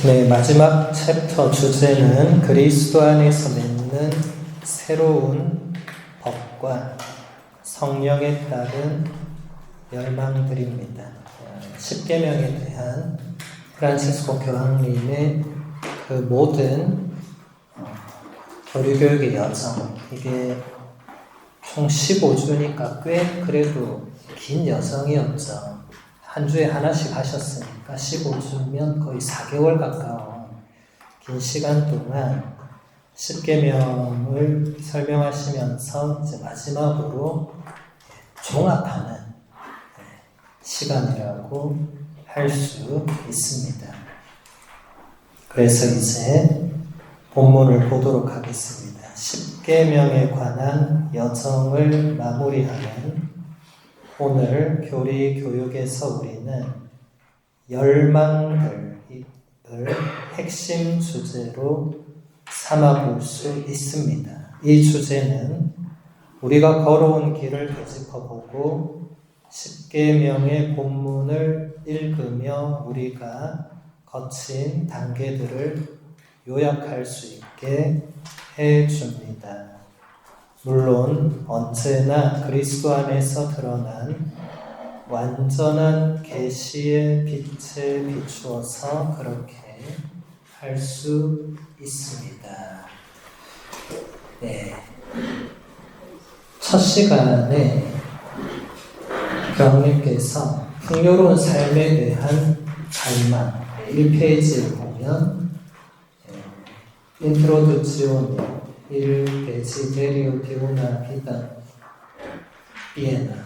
네, 마지막 챕터 주제는 그리스도 안에서 맺는 새로운 법과 성령에 따른 열망들입니다. 십계명에 대한 프란치스코 교황님의 그 모든 교리교육의 여정, 이게 총 15주니까 꽤 그래도 긴 여정이었죠. 한 주에 하나씩 하셨으니까 15주면 거의 4개월 가까운 긴 시간 동안 십계명을 설명하시면서 이제 마지막으로 종합하는 시간이라고 할 수 있습니다. 그래서 이제 본문을 보도록 하겠습니다. 십계명에 관한 여정을 마무리하는 오늘 교리 교육에서 우리는 열망들을 핵심 주제로 삼아볼 수 있습니다. 이 주제는 우리가 걸어온 길을 되짚어보고 십계명의 본문을 읽으며 우리가 거친 단계들을 요약할 수 있게 해줍니다. 물론 언제나 그리스도 안에서 드러난 완전한 계시의 빛에 비추어서 그렇게 할 수 있습니다. 네. 첫 시간에 교황님께서 풍요로운 삶에 대한 갈망 1페이지를 보면 인트로두치오니 il desiderio di una vita piena.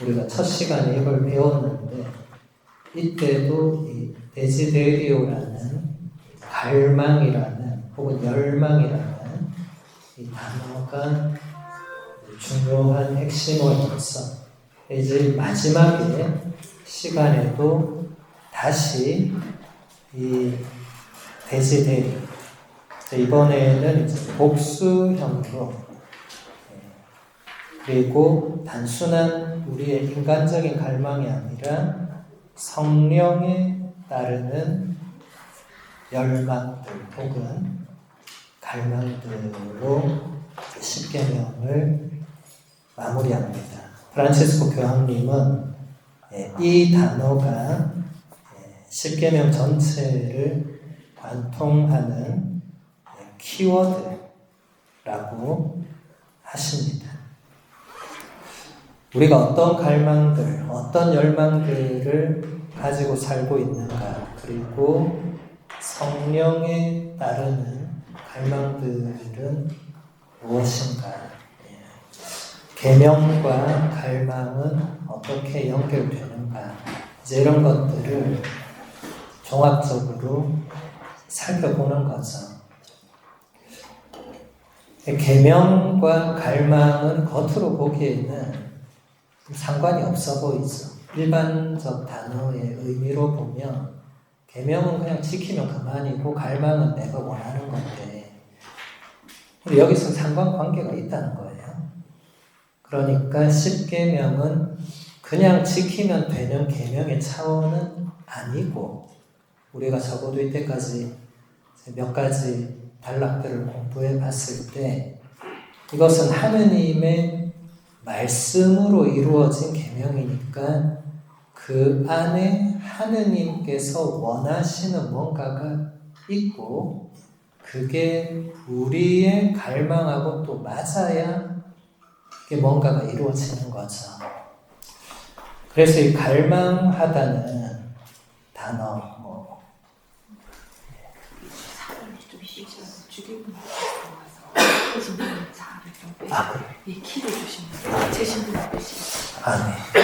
우리가 첫 시간에 이걸 배웠는데 이때도 이 데시데리오라는 갈망이라는 혹은 열망이라는 이 단어가 중요한 핵심어로서 이제 마지막에 시간에도 다시 이 데시데리오, 이번에는 이제 복수형으로, 그리고 단순한 우리의 인간적인 갈망이 아니라 성령에 따르는 열망들 혹은 갈망들로 십계명을 마무리합니다. 프란치스코 교황님은 이 단어가 십계명 전체를 관통하는 키워드라고 하십니다. 우리가 어떤 갈망들, 어떤 열망들을 가지고 살고 있는가, 그리고 성령에 따르는 갈망들은 무엇인가, 계명과 갈망은 어떻게 연결되는가, 이제 이런 것들을 종합적으로 살펴보는 거죠. 계명과 갈망은 겉으로 보기에는 상관이 없어 보이죠. 일반적 단어의 의미로 보면 계명은 그냥 지키면 그만이고 갈망은 내가 원하는 건데, 근데 여기서 상관관계가 있다는 거예요. 그러니까 십계명은 그냥 지키면 되는 계명의 차원은 아니고, 우리가 적어도 이때까지 몇 가지 단락들을 공부해 봤을 때 이것은 하느님의 말씀으로 이루어진 계명이니까 그 안에 하느님께서 원하시는 뭔가가 있고 그게 우리의 갈망하고 또 맞아야 그게 뭔가가 이루어지는 거죠. 그래서 이 갈망하다는 단어, 그래? 예, 키를 주시면 제 신분 앞에시. 네.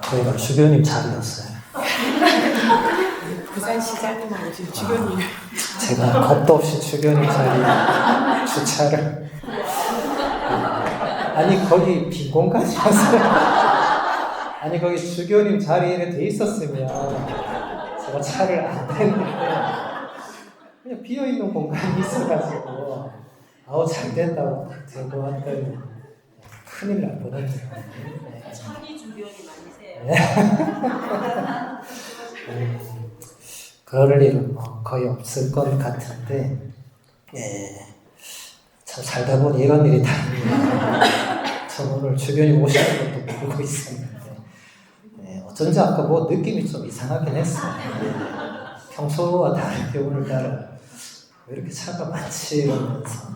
거기가 주교님 자리였어요. 부산시장님하고 지금 주교님. 제가 겁도 없이 주교님 자리 주차를. 아니, 거기 빈 공간이었어요. 아니, 거기 주교님 자리에 돼 있었으면 제가 차를 안 댔는데 그냥 비어있는 공간이 있어가지고 잘 된다고 들고 왔더니 큰일 날 뻔했네요. 천이 주변이 많으세요. 그럴 일은 뭐 거의 없을 것 같은데, 예, 참 살다 보니 이런 일이 다 있네요. 저 오늘 주변에 오시는 것도 보고 있었는데, 예, 어쩐지 아까 뭐 느낌이 좀 이상하긴 했어요. 예, 평소와 다르게 오늘따라 왜 이렇게 차가 많지 이러면서,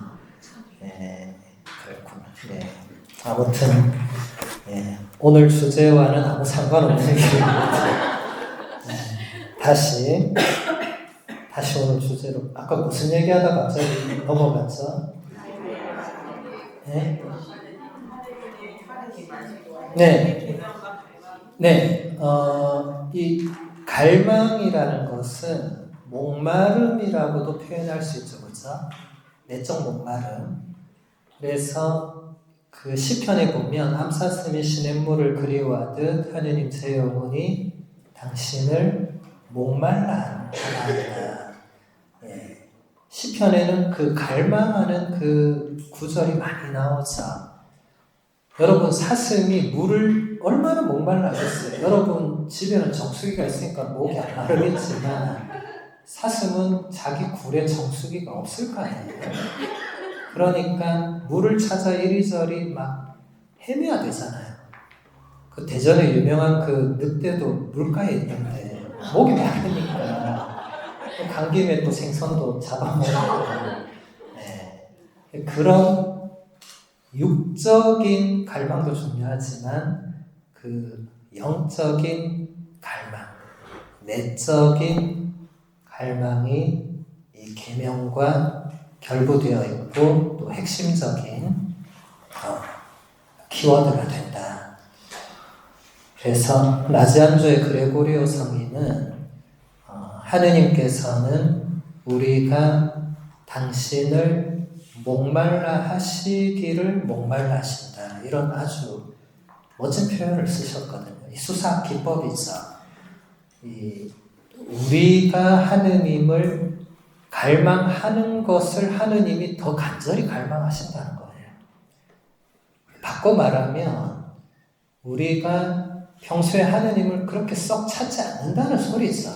예, 그랬구나. 예, 아무튼, 예, 오늘 주제와는 아무 상관없는 일입니다. 다시 오늘 주제로 아까 무슨 얘기하다 갑자기 넘어갔죠? 네? 네. 이 갈망이라는 것은 목마름이라고도 표현할 수 있죠, 그렇죠? 내적 목마름. 그래서 그 시편에 보면 암사슴이 시냇물을 그리워하듯 하느님 제 영혼이 당신을 목말라 하나이다. 예. 시편에는 그 갈망하는 그 구절이 많이 나오죠. 여러분 사슴이 물을 얼마나 목말라겠어요. 여러분 집에는 정수기가 있으니까 목이 안 마르겠지만 사슴은 자기 굴에 정수기가 없을 거 아니에요. 그러니까 물을 찾아 이리저리 막 헤매야 되잖아요. 그 대전에 유명한 그 늑대도 물가에 있는데 목이 마르니까 간 김에 또 생선도 잡아먹고, 네. 그런 육적인 갈망도 중요하지만 그 영적인 갈망, 내적인 갈망이 이 계명과 결부되어 있고 또 핵심적인 키워드가 된다. 그래서 나지안주의 그레고리오 성인은 하느님께서는 우리가 당신을 목말라 하시기를 목말라 하신다. 이런 아주 멋진 표현을 쓰셨거든요. 이 수사 기법이죠. 우리가 하느님을 갈망하는 것을 하느님이 더 간절히 갈망하신다는 거예요. 바꿔 말하면 우리가 평소에 하느님을 그렇게 썩 찾지 않는다는 소리죠.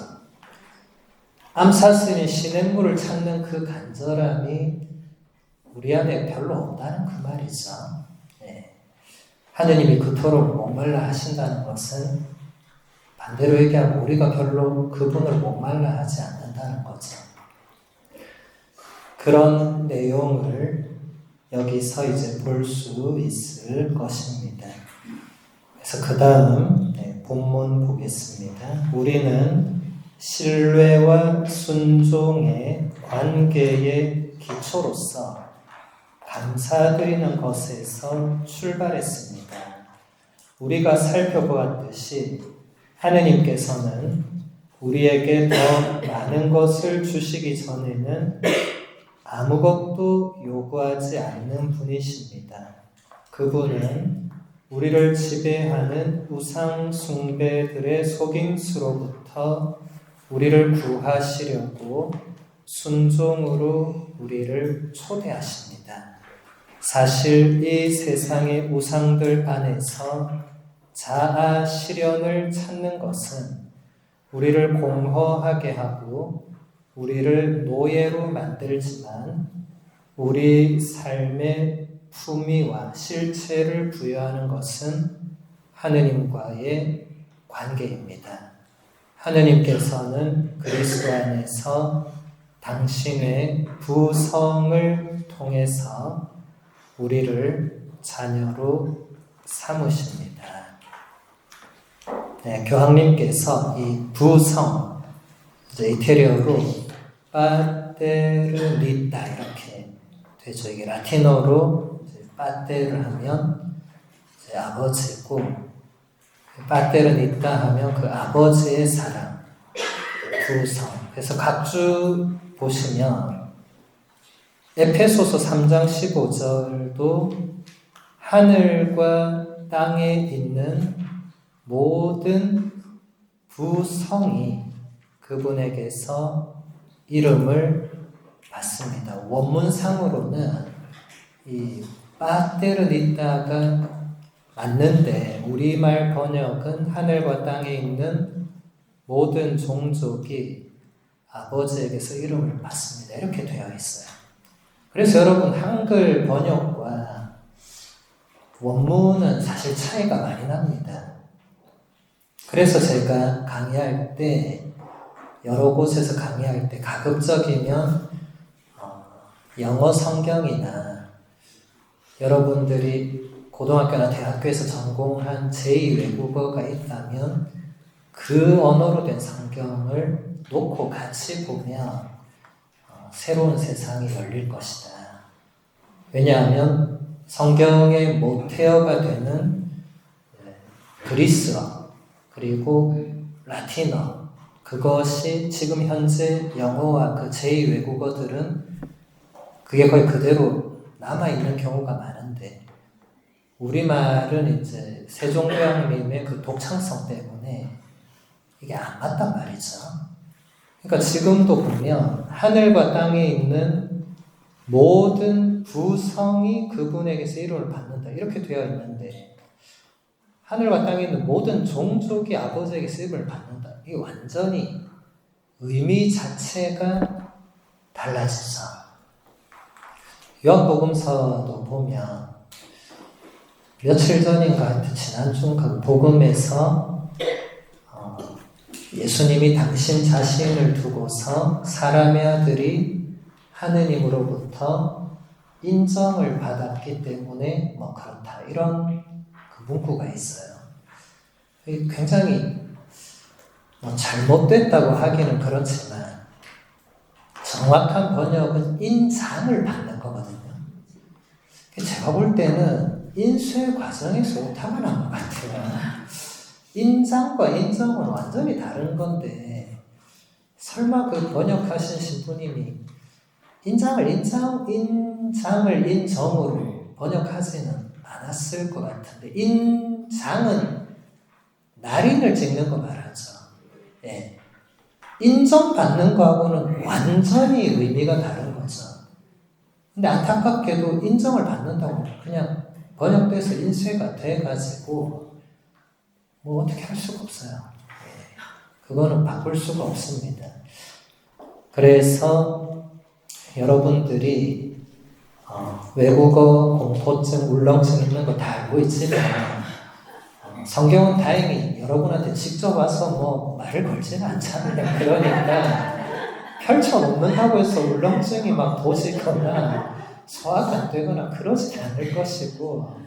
암사슴이 시냇물을 찾는 그 간절함이 우리 안에 별로 없다는 그 말이죠. 네. 하느님이 그토록 목말라 하신다는 것은 반대로 얘기하면 우리가 별로 그분을 목말라 하지 않는다는 거죠. 그런 내용을 여기서 이제 볼 수 있을 것입니다. 그래서 그 다음 본문 보겠습니다. 우리는 신뢰와 순종의 관계의 기초로서 감사드리는 것에서 출발했습니다. 우리가 살펴보았듯이 하느님께서는 우리에게 더 많은 것을 주시기 전에는 아무것도 요구하지 않는 분이십니다. 그분은 우리를 지배하는 우상 숭배들의 속임수로부터 우리를 구하시려고 순종으로 우리를 초대하십니다. 사실 이 세상의 우상들 안에서 자아 실현을 찾는 것은 우리를 공허하게 하고 우리를 노예로 만들지만 우리 삶의 품위와 실체를 부여하는 것은 하느님과의 관계입니다. 하느님께서는 그리스도 안에서 당신의 부성을 통해서 우리를 자녀로 삼으십니다. 네, 교황님께서 이 부성, 이태리어로 파테르니타 이렇게 되죠. 이게 라틴어로 파테를 하면 아버지고, 파테르니타 하면 그 아버지의 사랑, 부성. 그래서 각주 보시면 에페소서 3장 15절도 하늘과 땅에 있는 모든 부성이 그분에게서 이름을 받습니다. 원문상으로는 이 파테르니타가 맞는데 우리말 번역은 하늘과 땅에 있는 모든 종족이 아버지에게서 이름을 받습니다. 이렇게 되어 있어요. 그래서 여러분 한글 번역과 원문은 사실 차이가 많이 납니다. 그래서 제가 강의할 때 여러 곳에서 강의할 때 가급적이면 영어 성경이나 여러분들이 고등학교나 대학교에서 전공한 제2외국어가 있다면 그 언어로 된 성경을 놓고 같이 보면 새로운 세상이 열릴 것이다. 왜냐하면 성경의 모태어가 되는 그리스어 그리고 라틴어 그것이 지금 현재 영어와 그 제2외국어들은 그게 거의 그대로 남아있는 경우가 많은데 우리말은 이제 세종대왕님의 그 독창성 때문에 이게 안 맞단 말이죠. 그러니까 지금도 보면 하늘과 땅에 있는 모든 부성이 그분에게서 이름을 받는다 이렇게 되어 있는데 하늘과 땅에 있는 모든 종족이 아버지에게서 이름을 받는다. 이게 완전히 의미 자체가 달라지죠. 요한복음서도 보면 며칠 전인가 하여튼 지난주인가 그 복음에서 예수님이 당신 자신을 두고서 사람의 아들이 하느님으로부터 인정을 받았기 때문에 뭐 그렇다 이런 그 문구가 있어요. 굉장히 뭐 잘못됐다고 하기는 그렇지만 정확한 번역은 인장을 받는 거거든요. 제가 볼 때는 인쇄 과정에서 오타가 난 것 같아요. 인장과 인정은 완전히 다른 건데 설마 그 번역하신 신부님이 인장을 인정으로 번역하지는 않았을 것 같은데 인장은 날인을 찍는 거 말하죠. 예. 인정받는 거하고는 완전히 의미가 다른 거죠. 근데 안타깝게도 인정을 받는다고 그냥 번역돼서 인쇄가 돼가지고 뭐 어떻게 할 수가 없어요. 예. 그거는 바꿀 수가 없습니다. 그래서 여러분들이 외국어 공포증, 울렁증 있는 거 다 알고 있지만 성경은 다행히 여러분한테 직접 와서 뭐 말을 걸지는 않잖아요. 그러니까 펼쳐놓는다고 해서 울렁증이 막 도지거나 소화가 안 되거나 그러지 않을 것이고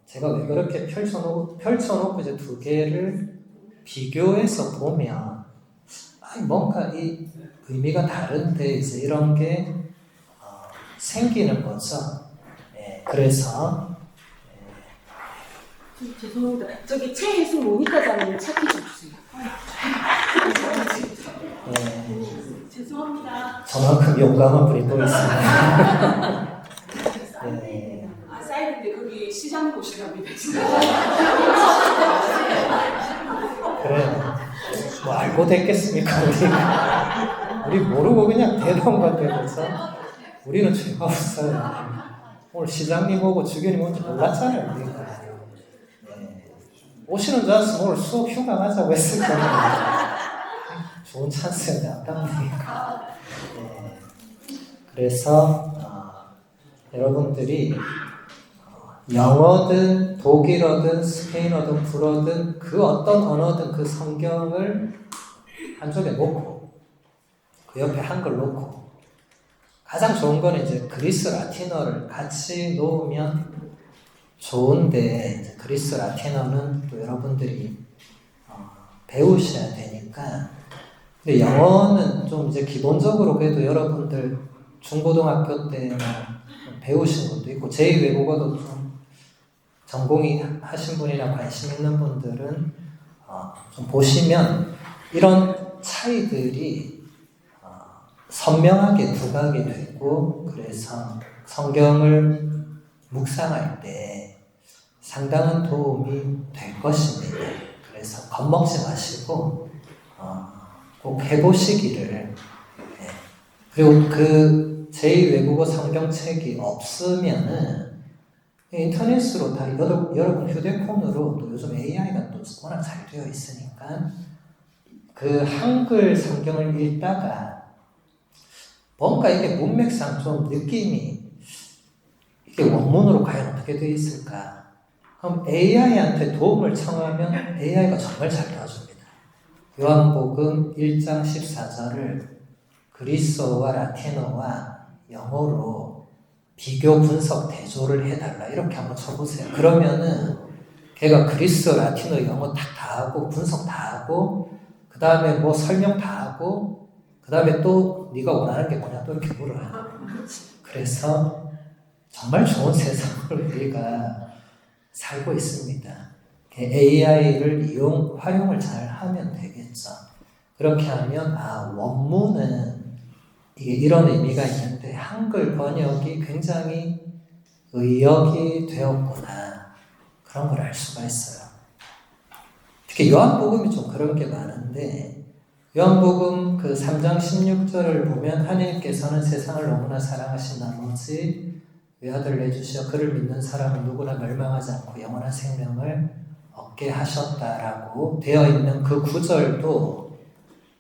제가 왜 그렇게 펼쳐놓고 이제 두 개를 비교해서 보면 뭔가 이 의미가 다른데 이제 이런 게 생기는 거죠. 네, 그래서 죄송합니다. 저기 최혜수 모니터장님 찾기 좀 주세요. 죄송합니다. 저만큼 용감한 분이 또 있습니다. 네. 사이드인데 거기 시장 보시랍니다. 그래, 뭐 알고 됐겠습니까 우리 모르고 그냥 대던 건데 그래서 우리는 죄가 없어요. 오늘 시장님 오고 주교님 온지 몰랐잖아요. 우리가. 네. 오시는 줄 알았으면 오늘 수업 휴가 가자고 했을 거예요. 좋은 찬스였는데 아깝네요. 네. 그래서 여러분들이 영어든 독일어든 스페인어든 불어든 그 어떤 언어든 그 성경을 한쪽에 놓고 그 옆에 한글 놓고 가장 좋은 건 이제 그리스 라틴어를 같이 놓으면 좋은데 이제 그리스 라틴어는 또 여러분들이 배우셔야 되니까 근데 영어는 좀 이제 기본적으로 그래도 여러분들 중고등학교 때 배우신 것도 있고 제2외국어도 좀 전공이 하신 분이나 관심 있는 분들은 좀 보시면 이런 차이들이 선명하게 부각이 되고 그래서 성경을 묵상할 때 상당한 도움이 될 것입니다. 그래서 겁먹지 마시고 꼭 해보시기를 그리고 그 제2외국어 성경책이 없으면은 인터넷으로 다 여러분 휴대폰으로 또 요즘 AI가 또 워낙 잘 되어 있으니까 그 한글 성경을 읽다가 뭔가 이게 문맥상 좀 느낌이 이게 원문으로 과연 어떻게 되어 있을까? 그럼 AI한테 도움을 청하면 AI가 정말 잘 도와줍니다. 요한복음 1장 14절을 그리스어와 라틴어와 영어로 비교 분석 대조를 해달라 이렇게 한번 쳐보세요. 그러면은 걔가 그리스어, 라틴어, 영어 다 하고 분석 다 하고 그 다음에 뭐 설명 다 하고 그 다음에 또 네가 원하는 게 뭐냐 또 이렇게 물어요. 그래서 정말 좋은 세상을 우리가 살고 있습니다. AI를 활용을 잘 하면 되겠죠. 그렇게 하면 원문은 이게 이런 의미가 있는데 한글 번역이 굉장히 의역이 되었구나 그런 걸 알 수가 있어요. 특히 요한복음이 좀 그런 게 많은데 요한복음 그 3장 16절을 보면 하나님께서는 세상을 너무나 사랑하신 나머지 외아들 내주시어 그를 믿는 사람은 누구나 멸망하지 않고 영원한 생명을 얻게 하셨다라고 되어 있는 그 구절도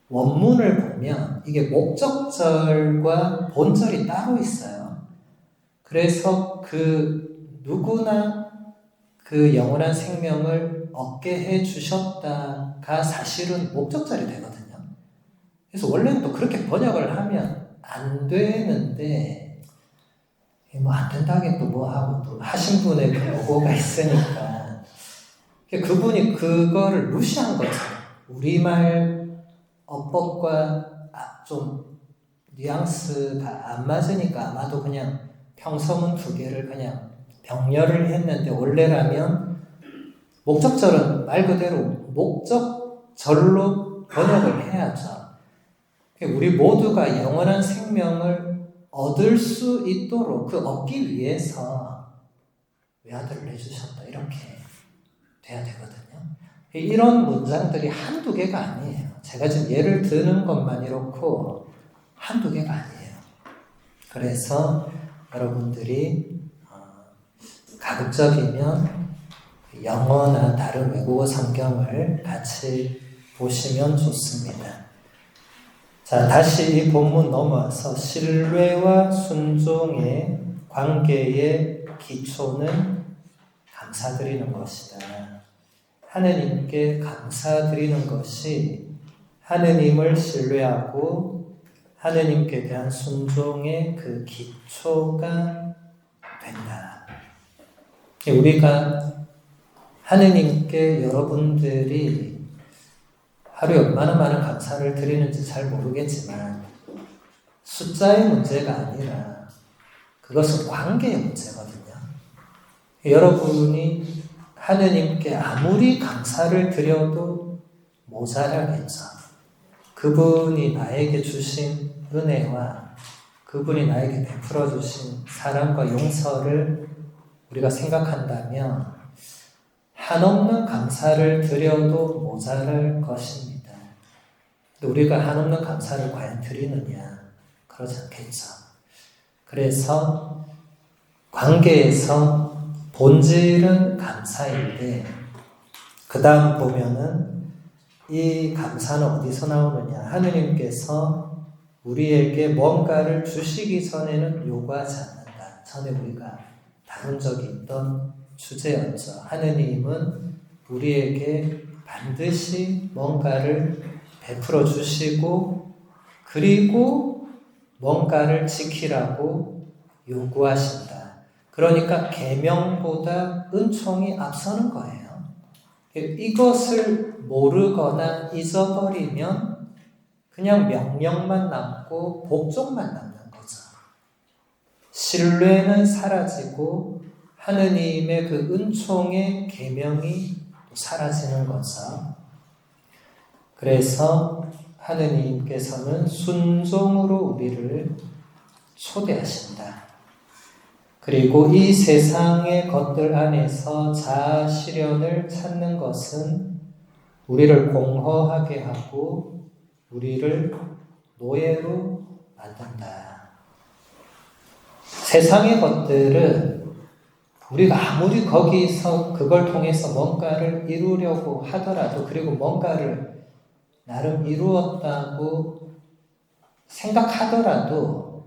원문을 보면 이게 목적절과 본절이 따로 있어요. 그래서 그 누구나 그 영원한 생명을 얻게 해 주셨다가 사실은 목적절이 되거든요. 그래서 원래는 또 그렇게 번역을 하면 안 되는데 뭐 안 된다긴 또 뭐 하고 또 하신 분의 그 노고가 있으니까 그분이 그거를 무시한 거죠. 우리말 어법과 좀 뉘앙스가 안 맞으니까 아마도 그냥 평서문 2개를 그냥 병렬을 했는데 원래라면 목적절은 말 그대로 목적절로 번역을 해야죠. 우리 모두가 영원한 생명을 얻을 수 있도록 그 얻기 위해서 외아들을 내주셨다 이렇게 돼야 되거든요. 이런 문장들이 한두 개가 아니에요. 제가 지금 예를 드는 것만 이렇고 한두 개가 아니에요. 그래서 여러분들이 가급적이면 영어나 다른 외국어 성경을 같이 보시면 좋습니다. 자, 다시 이 본문 넘어와서 신뢰와 순종의 관계의 기초는 감사드리는 것이다. 하느님께 감사드리는 것이 하느님을 신뢰하고 하느님께 대한 순종의 그 기초가 된다. 우리가 하느님께 여러분들이 하루에 얼마나 많은 감사를 드리는지 잘 모르겠지만 숫자의 문제가 아니라 그것은 관계의 문제거든요. 여러분이 하느님께 아무리 감사를 드려도 모자라겠죠. 그분이 나에게 주신 은혜와 그분이 나에게 베풀어 주신 사랑과 용서를 우리가 생각한다면 한없는 감사를 드려도 모자랄 것입니다. 근데 우리가 한없는 감사를 과연 드리느냐? 그러지 않겠죠. 그래서 관계에서 본질은 감사인데 그 다음 보면은 이 감사는 어디서 나오느냐? 하느님께서 우리에게 뭔가를 주시기 전에는 요구하지 않는다. 전에 우리가 다룬 적이 있던 주제였죠. 하느님은 우리에게 반드시 뭔가를 베풀어 주시고 그리고 뭔가를 지키라고 요구하신다. 그러니까 계명보다 은총이 앞서는 거예요. 이것을 모르거나 잊어버리면 그냥 명령만 남고 복종만 남는 거죠. 신뢰는 사라지고 하느님의 그 은총의 계명이 사라지는 거죠. 그래서 하느님께서는 순종으로 우리를 초대하신다. 그리고 이 세상의 것들 안에서 자아 실현을 찾는 것은 우리를 공허하게 하고 우리를 노예로 만든다. 세상의 것들은 우리가 아무리 거기서 그걸 통해서 뭔가를 이루려고 하더라도 그리고 뭔가를 나름 이루었다고 생각하더라도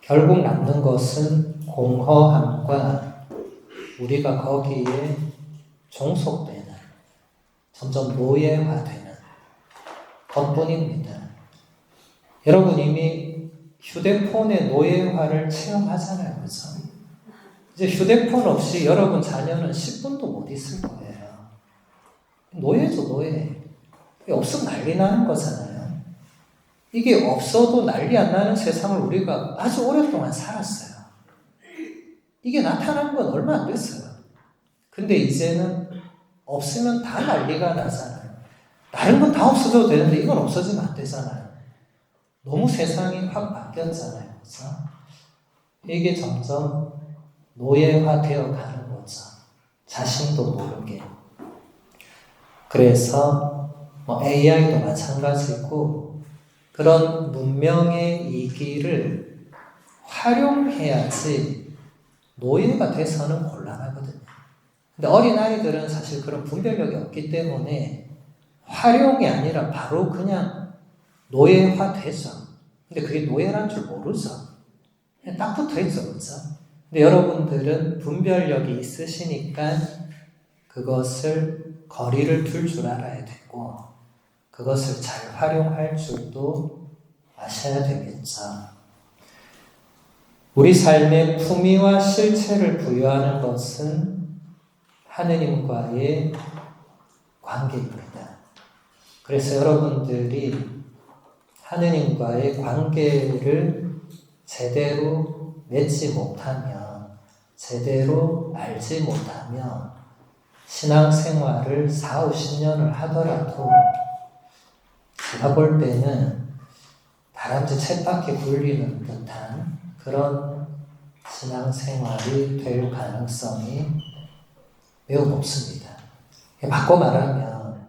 결국 남는 것은 공허함과 우리가 거기에 종속되는, 점점 노예화되는 것뿐입니다. 여러분 이미 휴대폰의 노예화를 체험하잖아요. 그죠? 이제 휴대폰 없이 여러분 자녀는 10분도 못 있을 거예요. 노예죠, 노예. 이게 없으면 난리 나는 거잖아요. 이게 없어도 난리 안 나는 세상을 우리가 아주 오랫동안 살았어요. 이게 나타난 건 얼마 안 됐어요. 근데 이제는 없으면 다 난리가 나잖아요. 다른 건 다 없어져도 되는데 이건 없어지면 안 되잖아요. 너무 세상이 확 바뀌었잖아요. 그죠? 이게 점점 노예화되어 가는 거죠. 자신도 모르게. 그래서 AI도 마찬가지고 그런 문명의 이기를 활용해야지 노예가 돼서는 곤란하거든요. 근데 어린아이들은 사실 그런 분별력이 없기 때문에 활용이 아니라 바로 그냥 노예화 되죠. 근데 그게 노예란 줄 모르죠. 그냥 딱 붙어 있죠. 그죠? 근데 여러분들은 분별력이 있으시니까 그것을 거리를 둘 줄 알아야 되고 그것을 잘 활용할 줄도 아셔야 되겠죠. 우리 삶의 품위와 실체를 부여하는 것은 하느님과의 관계입니다. 그래서 여러분들이 하느님과의 관계를 제대로 맺지 못하면, 제대로 알지 못하면 신앙생활을 4, 50년을 하더라도 제가 볼 때는 다람쥐 쳇바퀴 굴리는 듯한 그런 신앙생활이 될 가능성이 매우 높습니다. 바꿔 말하면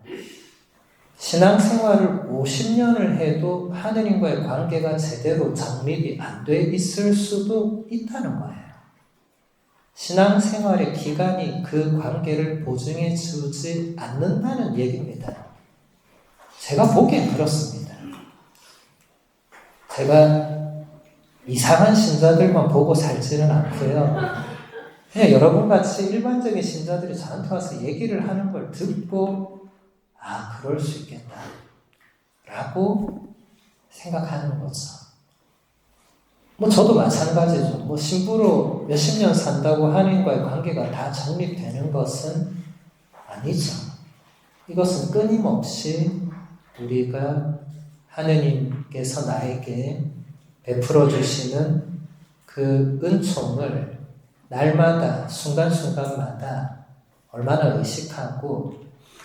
신앙생활을 50년을 해도 하느님과의 관계가 제대로 정립이 안 돼 있을 수도 있다는 거예요. 신앙생활의 기간이 그 관계를 보증해 주지 않는다는 얘기입니다. 제가 보기엔 그렇습니다. 제가 이상한 신자들만 보고 살지는 않고요. 그냥 여러분같이 일반적인 신자들이 저한테 와서 얘기를 하는 걸 듣고 아, 그럴 수 있겠다 라고 생각하는 거죠. 저도 마찬가지죠. 신부로 몇십 년 산다고 하느님과의 관계가 다 정립되는 것은 아니죠. 이것은 끊임없이 우리가 하느님께서 나에게 베풀어 주시는 그 은총을 날마다 순간순간마다 얼마나 의식하고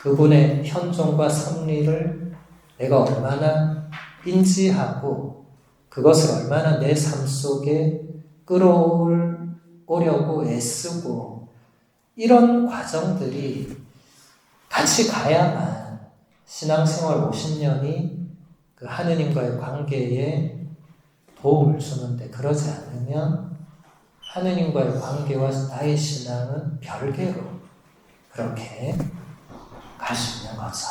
그분의 현존과 섭리를 내가 얼마나 인지하고 그것을 얼마나 내 삶 속에 끌어오려고 애쓰고 이런 과정들이 같이 가야만 신앙생활 50년이 그 하느님과의 관계에 도움을 주는데 그러지 않으면 하느님과의 관계와 나의 신앙은 별개로 그렇게 갈 수 있는 거죠.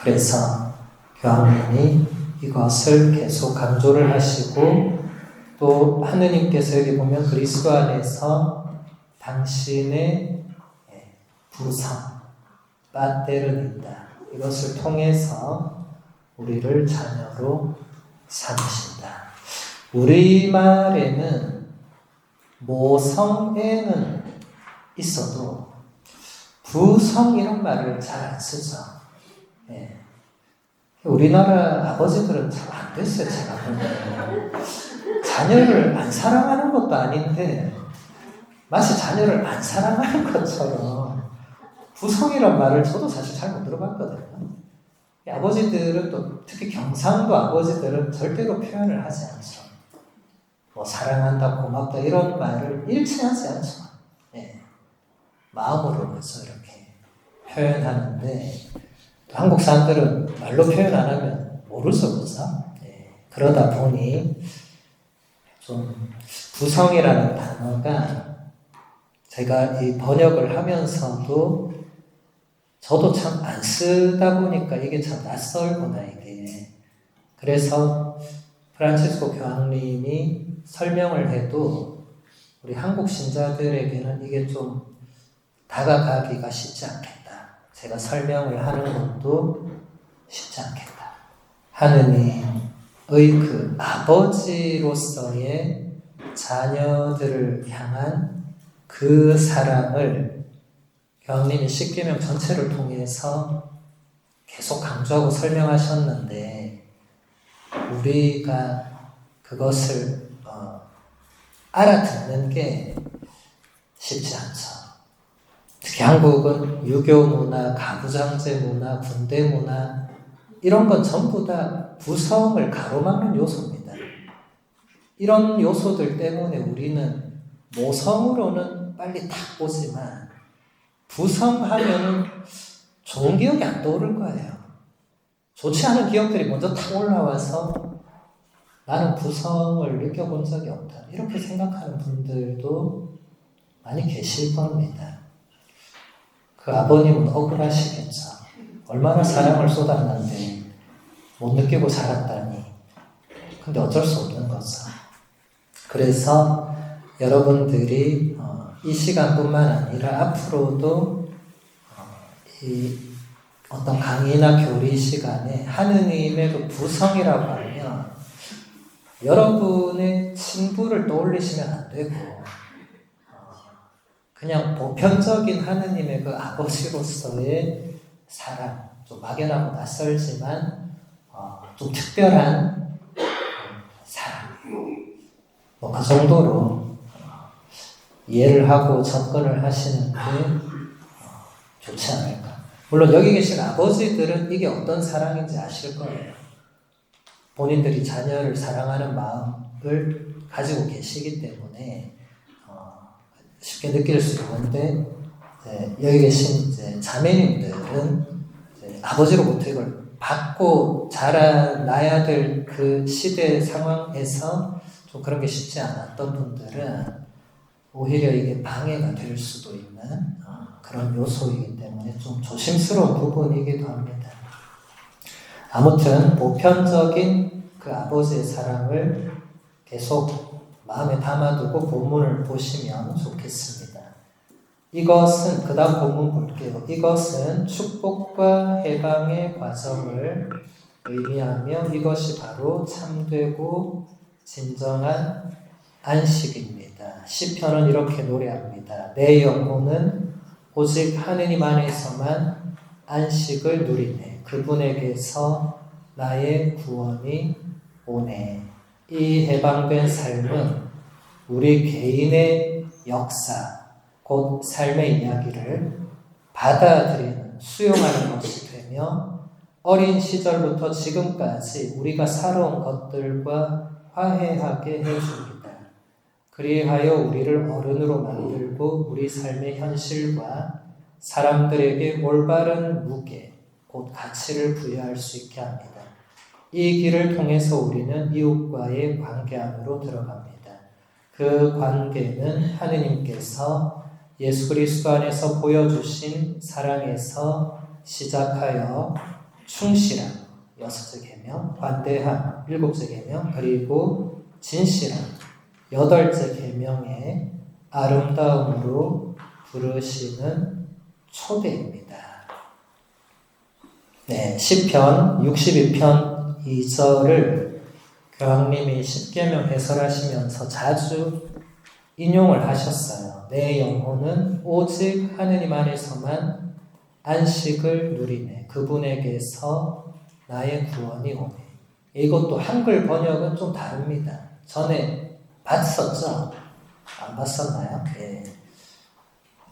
그래서 교황님이 이것을 계속 강조를 하시고 또 하느님께서 여기 보면 그리스도 안에서 당신의 부성, 빠테르니다 이것을 통해서 우리를 자녀로 삼으신다. 우리말에는 모성에는 있어도 부성 이런 말을 잘 안 쓰죠. 우리나라 아버지들은 참 안 됐어요. 제가 보면 자녀를 안 사랑하는 것도 아닌데 마치 자녀를 안 사랑하는 것처럼 부성이란 말을 저도 사실 잘 못 들어봤거든요. 아버지들은 또 특히 경상도 아버지들은 절대로 표현을 하지 않죠. 사랑한다, 고맙다 이런 말을 일치하지 않죠. 마음으로 그래서 이렇게 표현하는데 한국 사람들은 말로 표현 안 하면 모르죠, 그죠? 그러다 보니 좀 부성이라는 단어가 제가 이 번역을 하면서도 저도 참 안 쓰다 보니까 이게 참 낯설구나, 이게. 그래서 프란치스코 교황님이 설명을 해도 우리 한국 신자들에게는 이게 좀 다가가기가 쉽지 않겠다. 제가 설명을 하는 것도 쉽지 않겠다. 하느님의 그 아버지로서의 자녀들을 향한 그 사랑을 교황님이 십계명 전체를 통해서 계속 강조하고 설명하셨는데 우리가 그것을 알아듣는 게 쉽지 않죠. 특히 한국은 유교 문화, 가부장제 문화, 군대 문화 이런 건 전부 다 부성을 가로막는 요소입니다. 이런 요소들 때문에 우리는 모성으로는 빨리 탁 오지만 부성하면은 좋은 기억이 안 떠오를 거예요. 좋지 않은 기억들이 먼저 탁 올라와서 나는 부성을 느껴본 적이 없다. 이렇게 생각하는 분들도 많이 계실 겁니다. 그 아버님은 억울하시겠죠. 얼마나 사랑을 쏟았는데 못 느끼고 살았다니. 근데 어쩔 수 없는 거죠. 그래서 여러분들이 이 시간뿐만 아니라 앞으로도 이 어떤 강의나 교리 시간에 하느님의 그 부성이라고 하면 여러분의 친부를 떠올리시면 안 되고 그냥 보편적인 하느님의 그 아버지로서의 사랑, 좀 막연하고 낯설지만 좀 특별한 사랑, 뭐 그 정도로 이해를 하고 접근을 하시는 게 좋지 않을까. 물론 여기 계신 아버지들은 이게 어떤 사랑인지 아실 거예요. 본인들이 자녀를 사랑하는 마음을 가지고 계시기 때문에 쉽게 느낄 수 있는데 여기 계신 자매님들은 아버지로부터 이걸 받고 자라나야 될 그 시대 상황에서 좀 그런 게 쉽지 않았던 분들은 오히려 이게 방해가 될 수도 있는 그런 요소이기 때문에 좀 조심스러운 부분이기도 합니다. 아무튼 보편적인 그 아버지의 사랑을 계속 마음에 담아두고 본문을 보시면 좋겠습니다. 이것은 그 다음 본문 볼게요. 이것은 축복과 해방의 과정을 의미하며 이것이 바로 참되고 진정한 안식입니다. 시편은 이렇게 노래합니다. 내 영혼은 오직 하느님 안에서만 안식을 누리네. 그분에게서 나의 구원이 오네. 이 해방된 삶은 우리 개인의 역사, 곧 삶의 이야기를 받아들이는, 수용하는 것이 되며 어린 시절부터 지금까지 우리가 살아온 것들과 화해하게 해줍니다. 그리하여 우리를 어른으로 만들고 우리 삶의 현실과 사람들에게 올바른 무게, 곧 가치를 부여할 수 있게 합니다. 이 길을 통해서 우리는 이웃과의 관계 안으로 들어갑니다. 그 관계는 하느님께서 예수 그리스도 안에서 보여주신 사랑에서 시작하여 충실함, 6째 계명, 관대함, 7째 계명, 그리고 진실함, 8째 계명의 아름다움으로 부르시는 초대입니다. 네, 시편 62편 2절을 교황님이 십계명 해설하시면서 자주 인용을 하셨어요. 내 영혼은 오직 하느님 안에서만 안식을 누리네. 그분에게서 나의 구원이 오네. 이것도 한글 번역은 좀 다릅니다. 전에 봤었죠? 안 봤었나요? 네.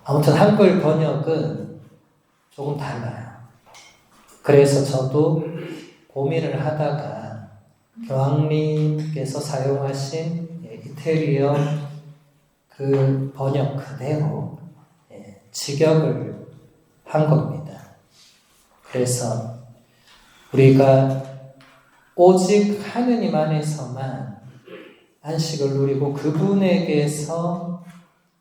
아무튼 한글 번역은 조금 달라요. 그래서 저도 고민을 하다가 교황님께서 사용하신 이태리어 그 번역 그대로 직역을 한 겁니다. 그래서 우리가 오직 하느님 안에서만 안식을 누리고 그분에게서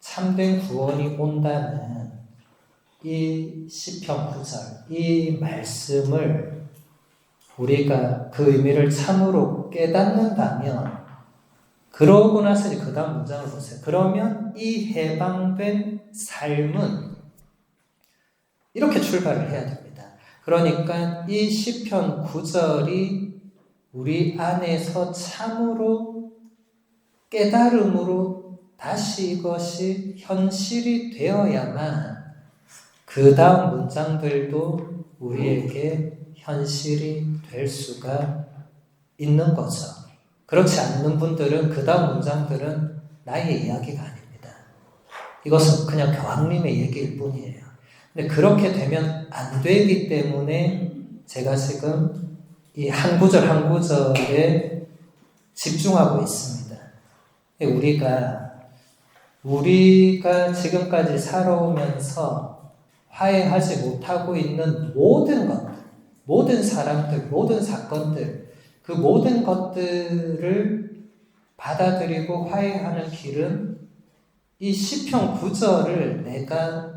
참된 구원이 온다는 이 시편 9절, 이 말씀을 우리가 그 의미를 참으로 깨닫는다면, 그러고 나서 이제 그 다음 문장을 보세요. 그러면 이 해방된 삶은 이렇게 출발을 해야 됩니다. 그러니까 이 시편 9절이 우리 안에서 참으로 깨달음으로 다시 이것이 현실이 되어야만 그 다음 문장들도 우리에게 현실이 될 수가 있는 거죠. 그렇지 않는 분들은 그 다음 문장들은 나의 이야기가 아닙니다. 이것은 그냥 교황님의 얘기일 뿐이에요. 근데 그렇게 되면 안 되기 때문에 제가 지금 이 한 구절 한 구절에 집중하고 있습니다. 우리가 지금까지 살아오면서 화해하지 못하고 있는 모든 것들, 모든 사람들, 모든 사건들, 그 모든 것들을 받아들이고 화해하는 길은 이 시편 9절을 내가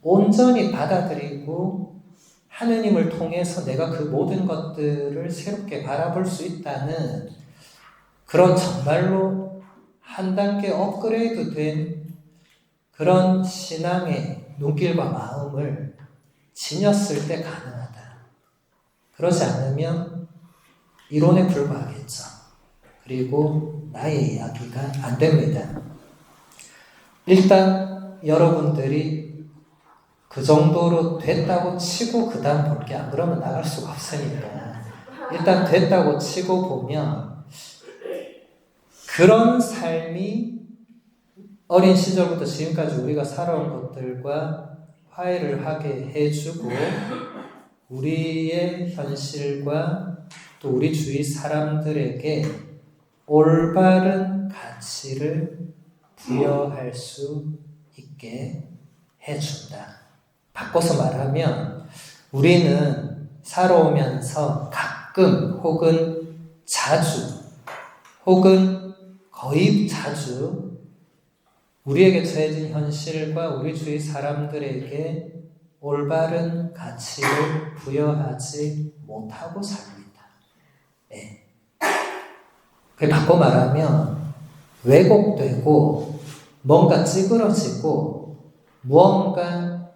온전히 받아들이고 하느님을 통해서 내가 그 모든 것들을 새롭게 바라볼 수 있다는 그런 정말로 한 단계 업그레이드 된 그런 신앙의 눈길과 마음을 지녔을 때 가능하다. 그러지 않으면 이론에 불과하겠죠. 그리고 나의 이야기가 안 됩니다. 일단 여러분들이 그 정도로 됐다고 치고 그 다음 볼게 안 그러면 나갈 수가 없으니까 일단 됐다고 치고 보면 그런 삶이 어린 시절부터 지금까지 우리가 살아온 것들과 화해를 하게 해주고 우리의 현실과 또 우리 주위 사람들에게 올바른 가치를 부여할 수 있게 해준다. 바꿔서 말하면 우리는 살아오면서 가끔 혹은 자주 혹은 거의 자주 우리에게 처해진 현실과 우리 주위 사람들에게 올바른 가치를 부여하지 못하고 삽니다. 네. 바꿔 말하면 왜곡되고 뭔가 찌그러지고 무언가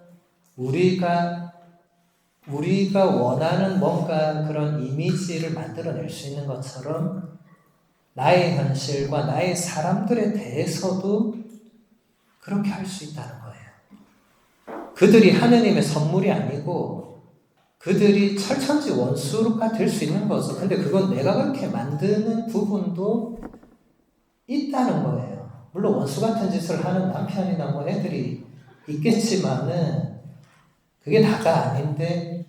우리가 원하는 뭔가 그런 이미지를 만들어낼 수 있는 것처럼 나의 현실과 나의 사람들에 대해서도 그렇게 할 수 있다는 거예요. 그들이 하느님의 선물이 아니고 그들이 철천지 원수가 될 수 있는 거죠. 근데 그건 내가 그렇게 만드는 부분도 있다는 거예요. 물론 원수 같은 짓을 하는 남편이나 뭐 애들이 있겠지만은 그게 다가 아닌데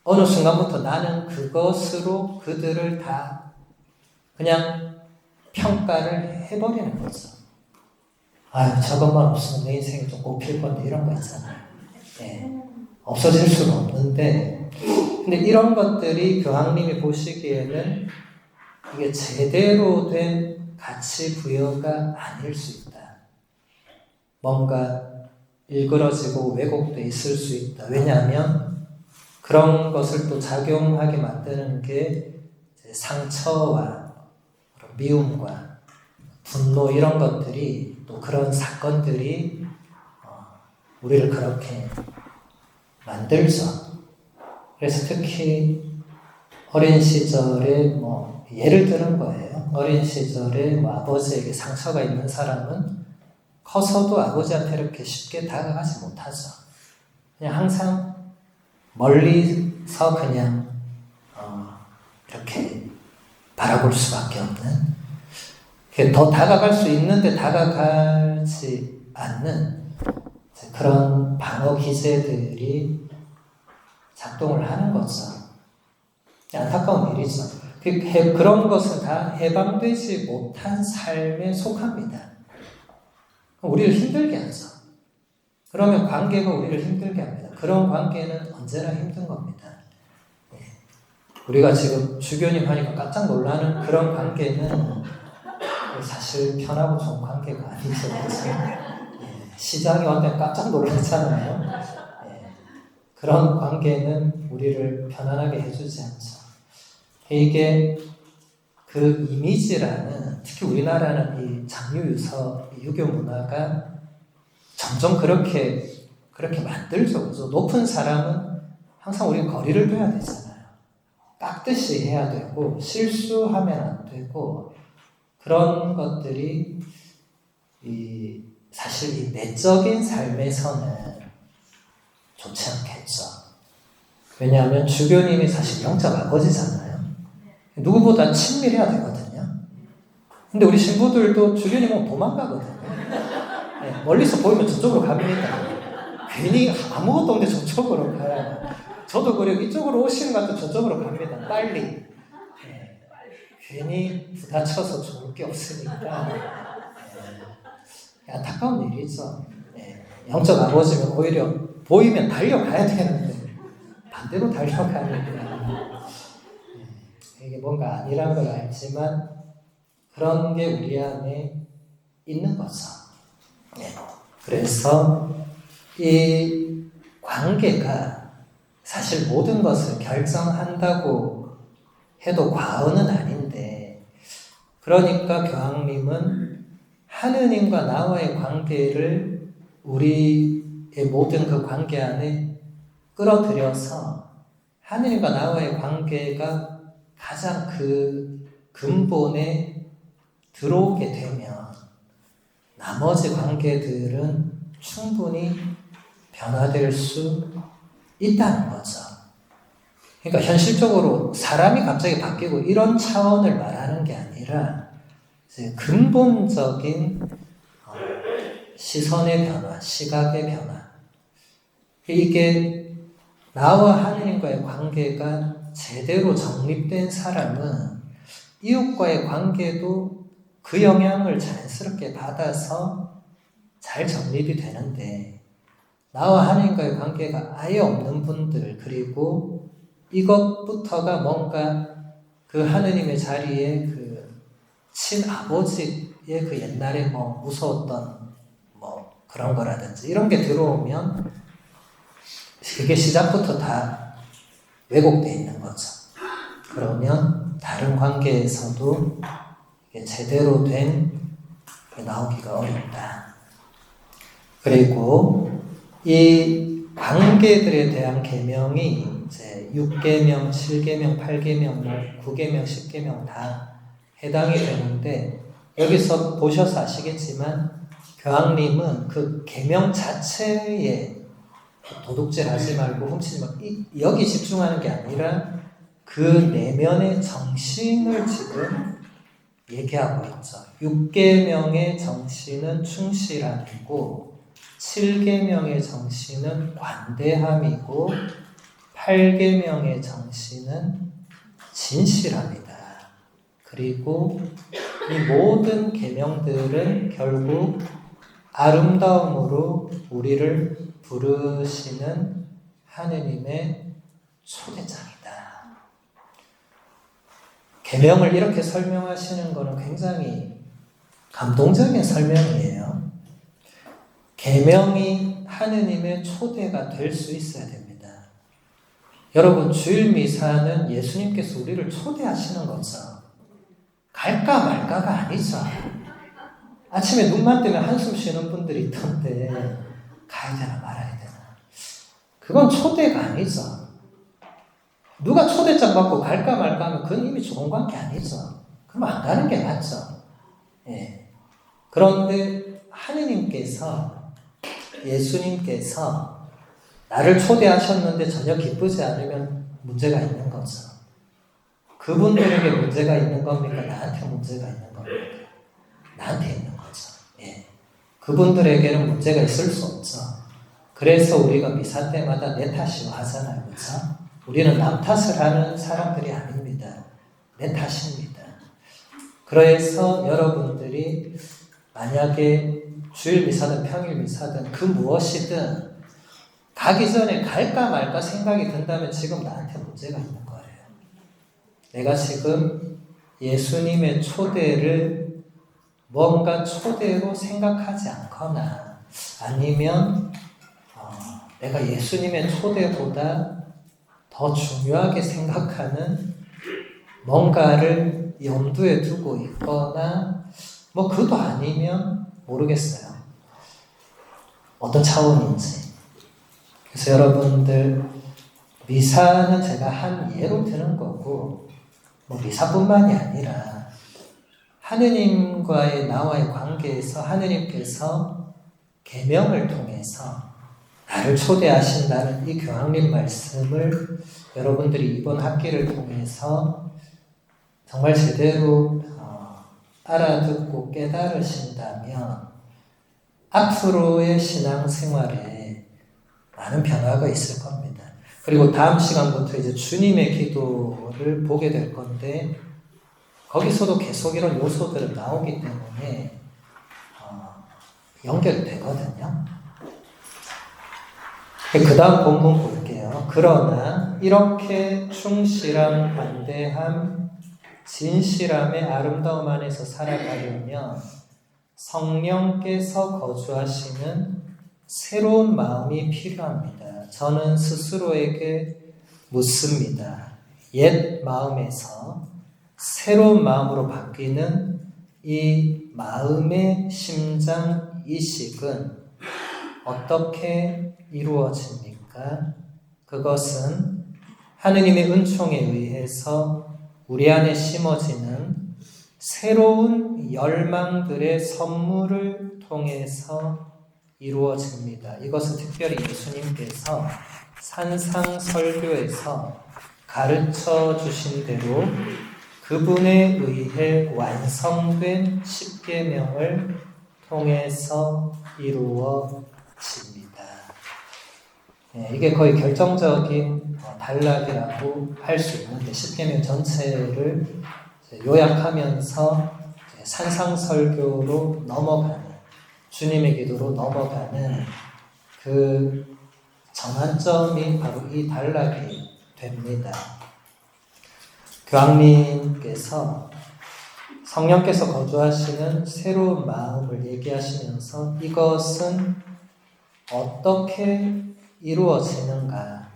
어느 순간부터 나는 그것으로 그들을 다 그냥 평가를 해버리는 거죠. 아유, 저것만 없으면 내 인생이 좀 꽃필 건데 이런 거 있잖아요. 네. 없어질 수는 없는데 근데 이런 것들이 교황님이 보시기에는 이게 제대로 된 가치 부여가 아닐 수 있다. 뭔가 일그러지고 왜곡돼 있을 수 있다. 왜냐하면 그런 것을 또 작용하게 만드는 게 상처와 미움과 분노 이런 것들이 또 그런 사건들이 우리를 그렇게 만들죠. 그래서 특히 어린 시절에 뭐 예를 드는 거예요. 어린 시절에 뭐 아버지에게 상처가 있는 사람은 커서도 아버지한테 이렇게 쉽게 다가가지 못하죠. 그냥 항상 멀리서 그냥 이렇게 바라볼 수밖에 없는 더 다가갈 수 있는데 다가가지 않는 그런 방어 기제들이 작동을 하는 거죠. 안타까운 일이죠. 그런 것은 다 해방되지 못한 삶에 속합니다. 우리를 힘들게 하죠. 그러면 관계가 우리를 힘들게 합니다. 그런 관계는 언제나 힘든 겁니다. 우리가 지금 주교님 하니까 깜짝 놀라는 그런 관계는 사실 편하고 좋은 관계가 아니죠. 시장에 왔는데 깜짝 놀랐잖아요. 그런 관계는 우리를 편안하게 해주지 않죠. 이게 그 이미지라는, 특히 우리나라는 이 장유유서, 이 유교 문화가 점점 그렇게 만들죠. 그래서 높은 사람은 항상 우리는 거리를 둬야 되잖아요. 깍듯이 해야 되고, 실수하면 안 되고, 그런 것들이 사실 이 내적인 삶에서는 좋지 않겠죠. 왜냐하면 주교님이 사실 영적 아버지잖아요. 누구보다 친밀해야 되거든요. 근데 우리 신부들도 주교님은 도망가거든요. 네, 멀리서 보이면 저쪽으로 갑니다. 괜히 아무것도 없는데 저쪽으로 가요. 저도 그래요. 이쪽으로 오시는 것 같아도 저쪽으로 갑니다. 빨리. 네, 괜히 부딪혀서 좋을 게 없으니까. 네, 안타까운 일이죠. 네, 영적 아버지면 오히려 보이면 달려가야 되는데 반대로 달려가니까 이게 뭔가 아니란 걸 알지만 그런 게 우리 안에 있는 거죠. 네. 그래서 이 관계가 사실 모든 것을 결정한다고 해도 과언은 아닌데, 그러니까 교황님은 하느님과 나와의 관계를 우리의 모든 그 관계 안에 끌어들여서 하느님과 나와의 관계가 가장 그 근본에 들어오게 되면 나머지 관계들은 충분히 변화될 수 있다는 거죠. 그러니까 현실적으로 사람이 갑자기 바뀌고 이런 차원을 말하는 게 아니라 이제 근본적인 시선의 변화, 시각의 변화. 이게 나와 하느님과의 관계가 제대로 정립된 사람은 이웃과의 관계도 그 영향을 자연스럽게 받아서 잘 정립이 되는데, 나와 하느님과의 관계가 아예 없는 분들, 그리고 이것부터가 뭔가 그 하느님의 자리에 그 친아버지의 그 옛날에 뭐 무서웠던 뭐 그런 거라든지 이런 게 들어오면 이게 시작부터 다 왜곡되어 있는 거죠. 그러면 다른 관계에서도 이게 제대로 된 게 나오기가 어렵다. 그리고 이 관계들에 대한 계명이 이제 6계명, 7계명, 8계명, 9계명, 10계명 다 해당이 되는데, 여기서 보셔서 아시겠지만 교황님은 그 계명 자체에 도둑질 하지 말고 훔치지 말고 여기 집중하는 게 아니라 그 내면의 정신을 지금 얘기하고 있죠. 6계명의 정신은 충실함이고 7계명의 정신은 관대함이고 8계명의 정신은 진실함이다. 그리고 이 모든 계명들은 결국 아름다움으로 우리를 부르시는 하느님의 초대장이다. 계명을 이렇게 설명하시는 것은 굉장히 감동적인 설명이에요. 계명이 하느님의 초대가 될 수 있어야 됩니다. 여러분, 주일 미사는 예수님께서 우리를 초대하시는 거죠. 갈까 말까가 아니죠. 아침에 눈만 뜨면 한숨 쉬는 분들이 있던데 가야 되나 말아야 되나. 그건 초대가 아니죠. 누가 초대장 받고 갈까 말까 하면 그건 이미 좋은 관계 아니죠. 그럼 안 가는 게 맞죠. 예. 그런데 하느님께서, 예수님께서 나를 초대하셨는데 전혀 기쁘지 않으면 문제가 있는 거죠. 그분들에게 문제가 있는 겁니까? 나한테 문제가 있는 겁니까? 나한테 있는 거죠. 예. 그분들에게는 문제가 있을 수 없죠. 그래서 우리가 미사 때마다 내 탓이고 하잖아요. 그렇죠? 우리는 남 탓을 하는 사람들이 아닙니다. 내 탓입니다. 그래서 여러분들이 만약에 주일 미사든 평일 미사든 그 무엇이든 가기 전에 갈까 말까 생각이 든다면 지금 나한테 문제가 있는 거예요. 내가 지금 예수님의 초대를 뭔가 초대로 생각하지 않거나 아니면 내가 예수님의 초대보다 더 중요하게 생각하는 뭔가를 염두에 두고 있거나 뭐 그도 아니면 모르겠어요. 어떤 차원인지. 그래서 여러분들 미사는 제가 한 예로 드는 거고 뭐 미사뿐만이 아니라 하느님과의 나와의 관계에서 하느님께서 계명을 통해서 나를 초대하신다는 이 교황님 말씀을 여러분들이 이번 학기를 통해서 정말 제대로 알아듣고 깨달으신다면 앞으로의 신앙생활에 많은 변화가 있을 겁니다. 그리고 다음 시간부터 이제 주님의 기도를 보게 될 건데 거기서도 계속 이런 요소들은 나오기 때문에 연결되거든요. 그 다음 본문 볼게요. 그러나 이렇게 충실함, 관대함, 진실함의 아름다움 안에서 살아가려면 성령께서 거주하시는 새로운 마음이 필요합니다. 저는 스스로에게 묻습니다. 옛 마음에서 새로운 마음으로 바뀌는 이 마음의 심장 이식은 어떻게 이루어집니까? 그것은 하느님의 은총에 의해서 우리 안에 심어지는 새로운 열망들의 선물을 통해서 이루어집니다. 이것은 특별히 예수님께서 산상설교에서 가르쳐 주신 대로 그분에 의해 완성된 십계명을 통해서 이루어집니다. 이게 거의 결정적인 단락이라고 할 수 있는데 십계명 전체를 요약하면서 산상설교로 넘어가는 주님의 기도로 넘어가는 그 전환점이 바로 이 단락이 됩니다. 교황님께서 성령께서 거주하시는 새로운 마음을 얘기하시면서 이것은 어떻게 이루어지는가?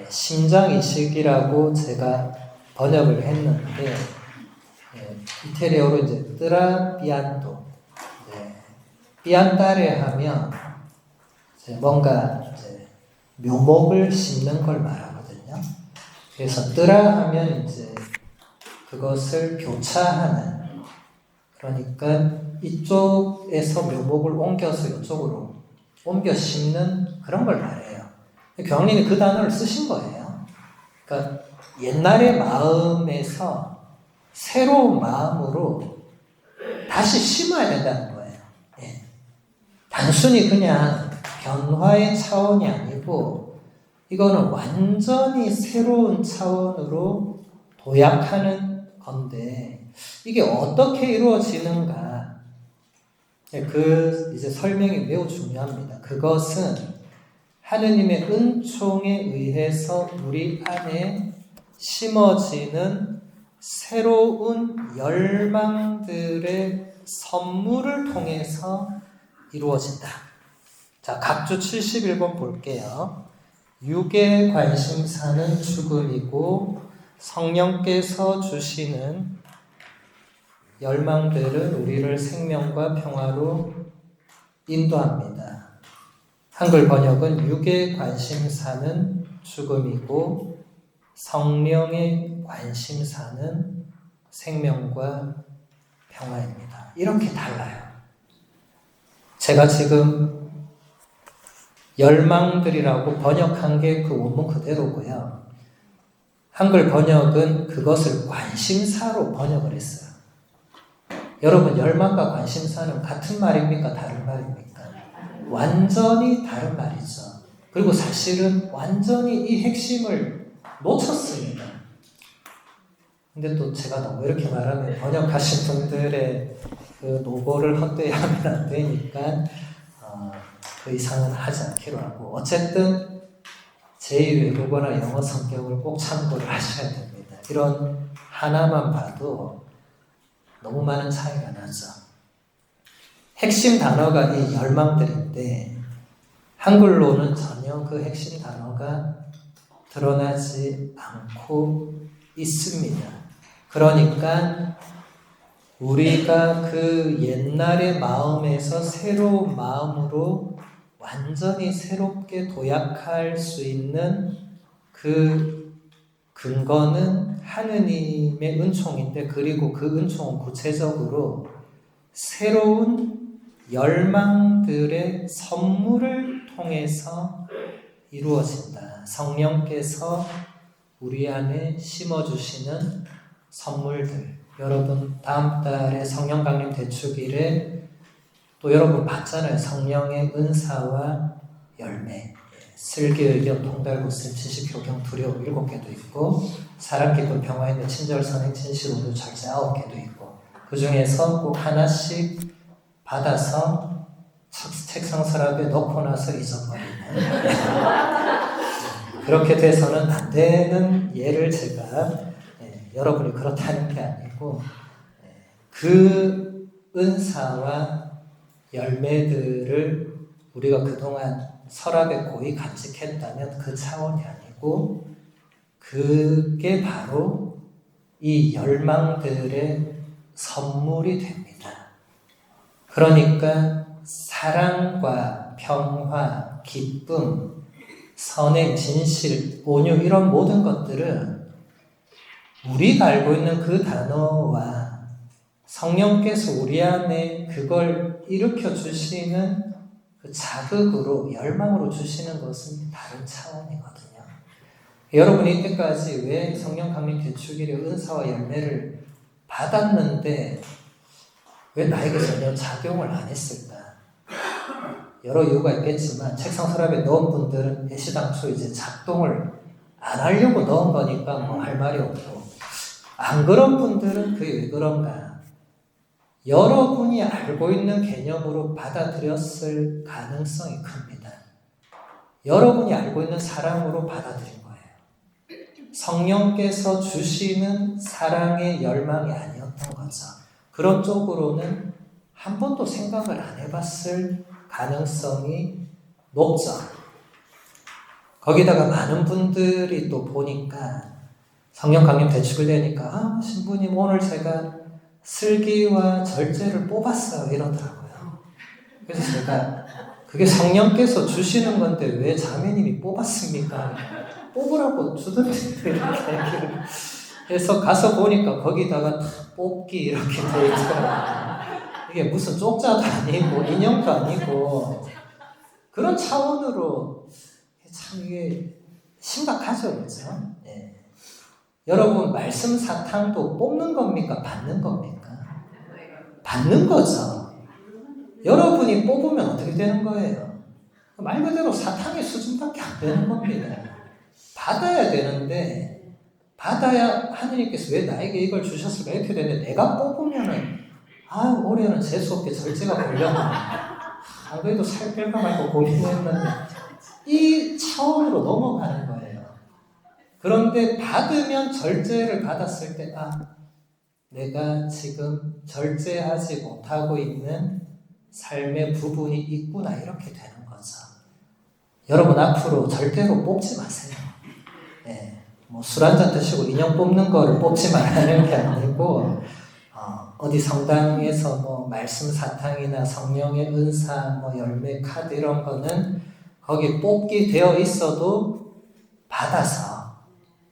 심장이식이라고 제가 번역을 했는데 이태리어로 이제 뜨라비안도, 비안다레 하면 뭔가 이제 묘목을 심는 걸 말하거든요. 그래서 뜨라 하면 이제 그것을 교차하는, 그러니까 이쪽에서 묘목을 옮겨서 이쪽으로 옮겨 심는 그런 걸 말해요. 교황님이 그 단어를 쓰신 거예요. 그러니까 옛날의 마음에서 새로운 마음으로 다시 심어야 된다는 거예요. 단순히 그냥 변화의 차원이 아니고 이거는 완전히 새로운 차원으로 도약하는 건데 이게 어떻게 이루어지는가? 그 이제 설명이 매우 중요합니다. 그것은 하느님의 은총에 의해서 우리 안에 심어지는 새로운 열망들의 선물을 통해서 이루어진다. 자, 각주 71번 볼게요. 육의 관심사는 죽음이고 성령께서 주시는 열망들은 우리를 생명과 평화로 인도합니다. 한글 번역은 육의 관심사는 죽음이고 성령의 관심사는 생명과 평화입니다. 이렇게 달라요. 제가 지금 열망들이라고 번역한 게 그 원문 그대로고요. 한글 번역은 그것을 관심사로 번역을 했어요. 여러분, 열망과 관심사는 같은 말입니까? 다른 말입니까? 완전히 다른 말이죠. 그리고 사실은 완전히 이 핵심을 놓쳤습니다. 근데 또 제가 너무 이렇게 말하면 번역하신 분들의 그 노고를 헛되이 하면 안 되니까 그 이상은 하지 않기로 하고, 어쨌든 제2외국어나 영어 성경을 꼭 참고를 하셔야 됩니다. 이런 하나만 봐도 너무 많은 차이가 나죠. 핵심 단어가 이 열망들인데 한글로는 전혀 그 핵심 단어가 드러나지 않고 있습니다. 그러니까 우리가 그 옛날의 마음에서 새로운 마음으로 완전히 새롭게 도약할 수 있는 그 근거는 하느님의 은총인데, 그리고 그 은총은 구체적으로 새로운 열망들의 선물을 통해서 이루어진다. 성령께서 우리 안에 심어주시는 선물들. 여러분 다음 달에 성령 강림 대축일에 또 여러분 봤잖아요. 성령의 은사와 열매. 슬기, 의견, 통달고슴, 진실, 교경, 두려움 7개도 있고, 사랑, 기쁨, 평화, 인내, 친절, 선행, 진실, 온유, 절제 9개도 있고, 그 중에서 꼭 하나씩 받아서 책상 서랍에 넣고 나서 잊어버리는 그렇게 돼서는 안 되는 예를 제가 여러분이 그렇다는 게 아니고, 그 은사와 열매들을 우리가 그동안 서랍에 고이 간직했다면 그 차원이 아니고, 그게 바로 이 열망들의 선물이 됩니다. 그러니까 사랑과 평화, 기쁨, 선행, 진실, 온유 이런 모든 것들은 우리가 알고 있는 그 단어와 성령께서 우리 안에 그걸 일으켜 주시는 그 자극으로, 열망으로 주시는 것은 다른 차원이거든요. 여러분이 이때까지 왜 성령 강림 대축일의 은사와 열매를 받았는데 왜 나에게 전혀 작용을 안 했을까? 여러 이유가 있겠지만, 책상 서랍에 넣은 분들은 애시당초 이제 작동을 안 하려고 넣은 거니까 뭐 할 말이 없고, 안 그런 분들은 그게 왜 그런가? 여러분이 알고 있는 개념으로 받아들였을 가능성이 큽니다. 여러분이 알고 있는 사랑으로 받아들인 거예요. 성령께서 주시는 사랑의 열망이 아니었던 거죠. 그런 쪽으로는 한 번도 생각을 안 해봤을 가능성이 높죠. 거기다가 많은 분들이 또 보니까 성령 강림 대축을 되니까 신부님 오늘 제가 슬기와 절제를 뽑았어요 이러더라고요. 그래서 제가 그게 성령께서 주시는 건데 왜 자매님이 뽑았습니까? 뽑으라고 주던데 이렇게 얘기를 해서 가서 보니까 거기다가 뽑기 이렇게 돼 있더라고요. 이게 무슨 쪽자도 아니고 인형도 아니고 그런 차원으로 참 이게 심각하죠, 그렇죠? 네. 여러분 말씀 사탕도 뽑는 겁니까? 받는 겁니까? 받는 거죠. 여러분이 뽑으면 어떻게 되는 거예요? 말 그대로 사탕의 수준밖에 안 되는 겁니다. 받아야 되는데, 받아야 하느님께서 왜 나에게 이걸 주셨을까 이렇게 되는데, 내가 뽑으면은 올해는 재수없게 절제가 걸렸네. 안 그래도 살 뺄까 말까 고민했는데 이 차원으로 넘어가는 거예요. 그런데 받으면 절제를 받았을 때 내가 지금 절제하지 못하고 있는 삶의 부분이 있구나 이렇게 되는 거죠. 여러분 앞으로 절대로 뽑지 마세요. 네, 뭐 술 한잔 드시고 인형 뽑는 거를 뽑지 말라는 게 아니고 어디 성당에서 뭐 말씀 사탕이나 성령의 은사, 뭐 열매 카드 이런 거는 거기 뽑기 되어 있어도 받아서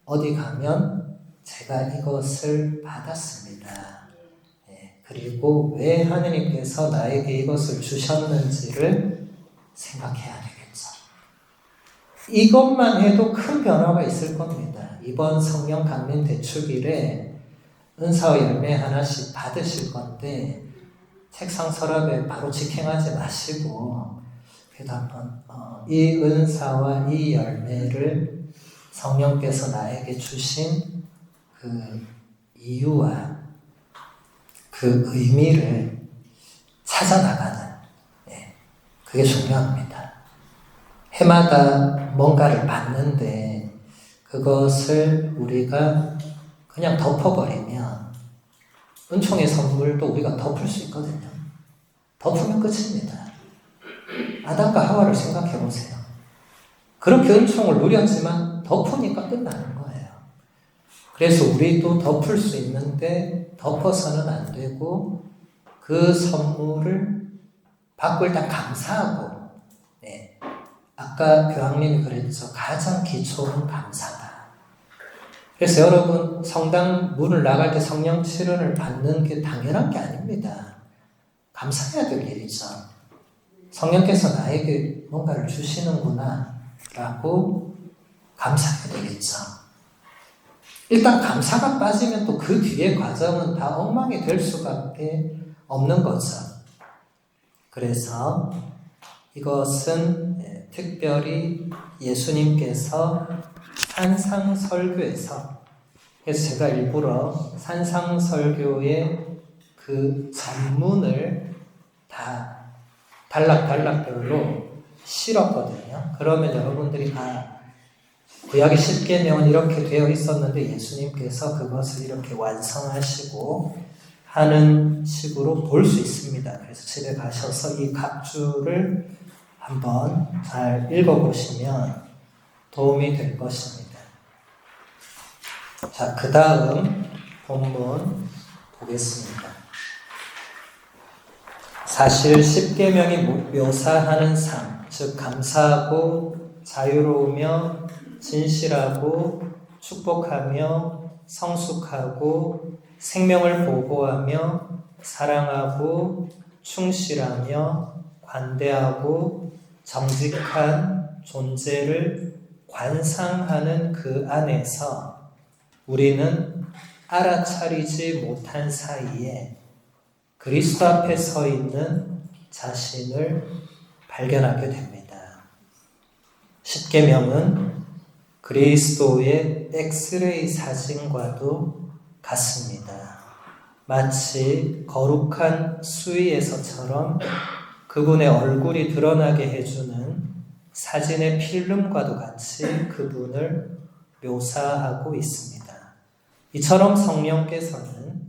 어디 가면 제가 이것을 받았습니다. 네, 그리고 왜 하느님께서 나에게 이것을 주셨는지를 생각해야 되겠죠. 이것만 해도 큰 변화가 있을 겁니다. 이번 성령 강림 대축일에 은사와 열매 하나씩 받으실 건데 책상 서랍에 바로 직행하지 마시고 그래도 한번 이 은사와 이 열매를 성령께서 나에게 주신 그 이유와 그 의미를 찾아나가는 그게 중요합니다. 해마다 뭔가를 받는데 그것을 우리가 그냥 덮어버리면 은총의 선물도 우리가 덮을 수 있거든요. 덮으면 끝입니다. 아담과 하와를 생각해 보세요. 그렇게 은총을 누렸지만 덮으니까 끝나는 거예요. 그래서 우리도 덮을 수 있는데 덮어서는 안 되고 그 선물을 받고 일단 감사하고, 네. 아까 교황님이 그랬죠. 가장 기초는 감사다. 그래서 여러분 성당 문을 나갈 때 성령 칠언을 받는 게 당연한 게 아닙니다. 감사해야 될 일이죠. 성령께서 나에게 뭔가를 주시는구나 라고 감사해야 되겠죠. 일단 감사가 빠지면 또 그 뒤의 과정은 다 엉망이 될 수밖에 없는 거죠. 그래서 이것은 특별히 예수님께서 산상설교에서, 그래서 제가 일부러 산상설교의 그 전문을 다 단락별로 실었거든요. 그러면 여러분들이 구약의 10계명은 이렇게 되어 있었는데 예수님께서 그것을 이렇게 완성하시고 하는 식으로 볼 수 있습니다. 그래서 집에 가셔서 이 각주를 한번 잘 읽어보시면 도움이 될 것입니다. 자, 그 다음 본문 보겠습니다. 사실 10계명이 묘사하는 삶, 즉 감사하고 자유로우며 진실하고 축복하며 성숙하고 생명을 보호하며 사랑하고 충실하며 관대하고 정직한 존재를 관상하는 그 안에서 우리는 알아차리지 못한 사이에 그리스도 앞에 서 있는 자신을 발견하게 됩니다. 십계명은 그리스도의 엑스레이 사진과도 같습니다. 마치 거룩한 수위에서처럼 그분의 얼굴이 드러나게 해주는 사진의 필름과도 같이 그분을 묘사하고 있습니다. 이처럼 성령께서는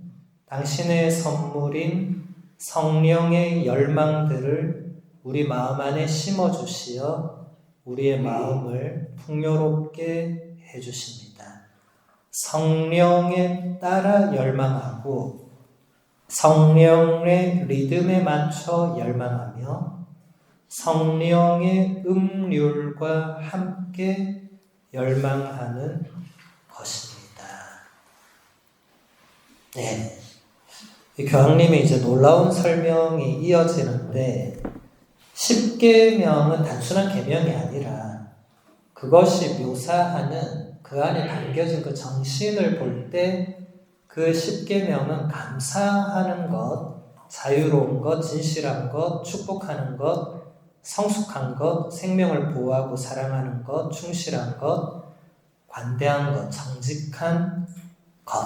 당신의 선물인 성령의 열망들을 우리 마음 안에 심어주시어 우리의 마음을 풍요롭게 해주십니다. 성령에 따라 열망하고 성령의 리듬에 맞춰 열망하며 성령의 음률과 함께 열망하는 것입니다. 네. 이 교황님이 이제 놀라운 설명이 이어지는데 10계명은 단순한 계명이 아니라 그것이 묘사하는 그 안에 담겨진 그 정신을 볼 때 그 10계명은 감사하는 것, 자유로운 것, 진실한 것, 축복하는 것, 성숙한 것, 생명을 보호하고 사랑하는 것, 충실한 것, 관대한 것, 정직한 것,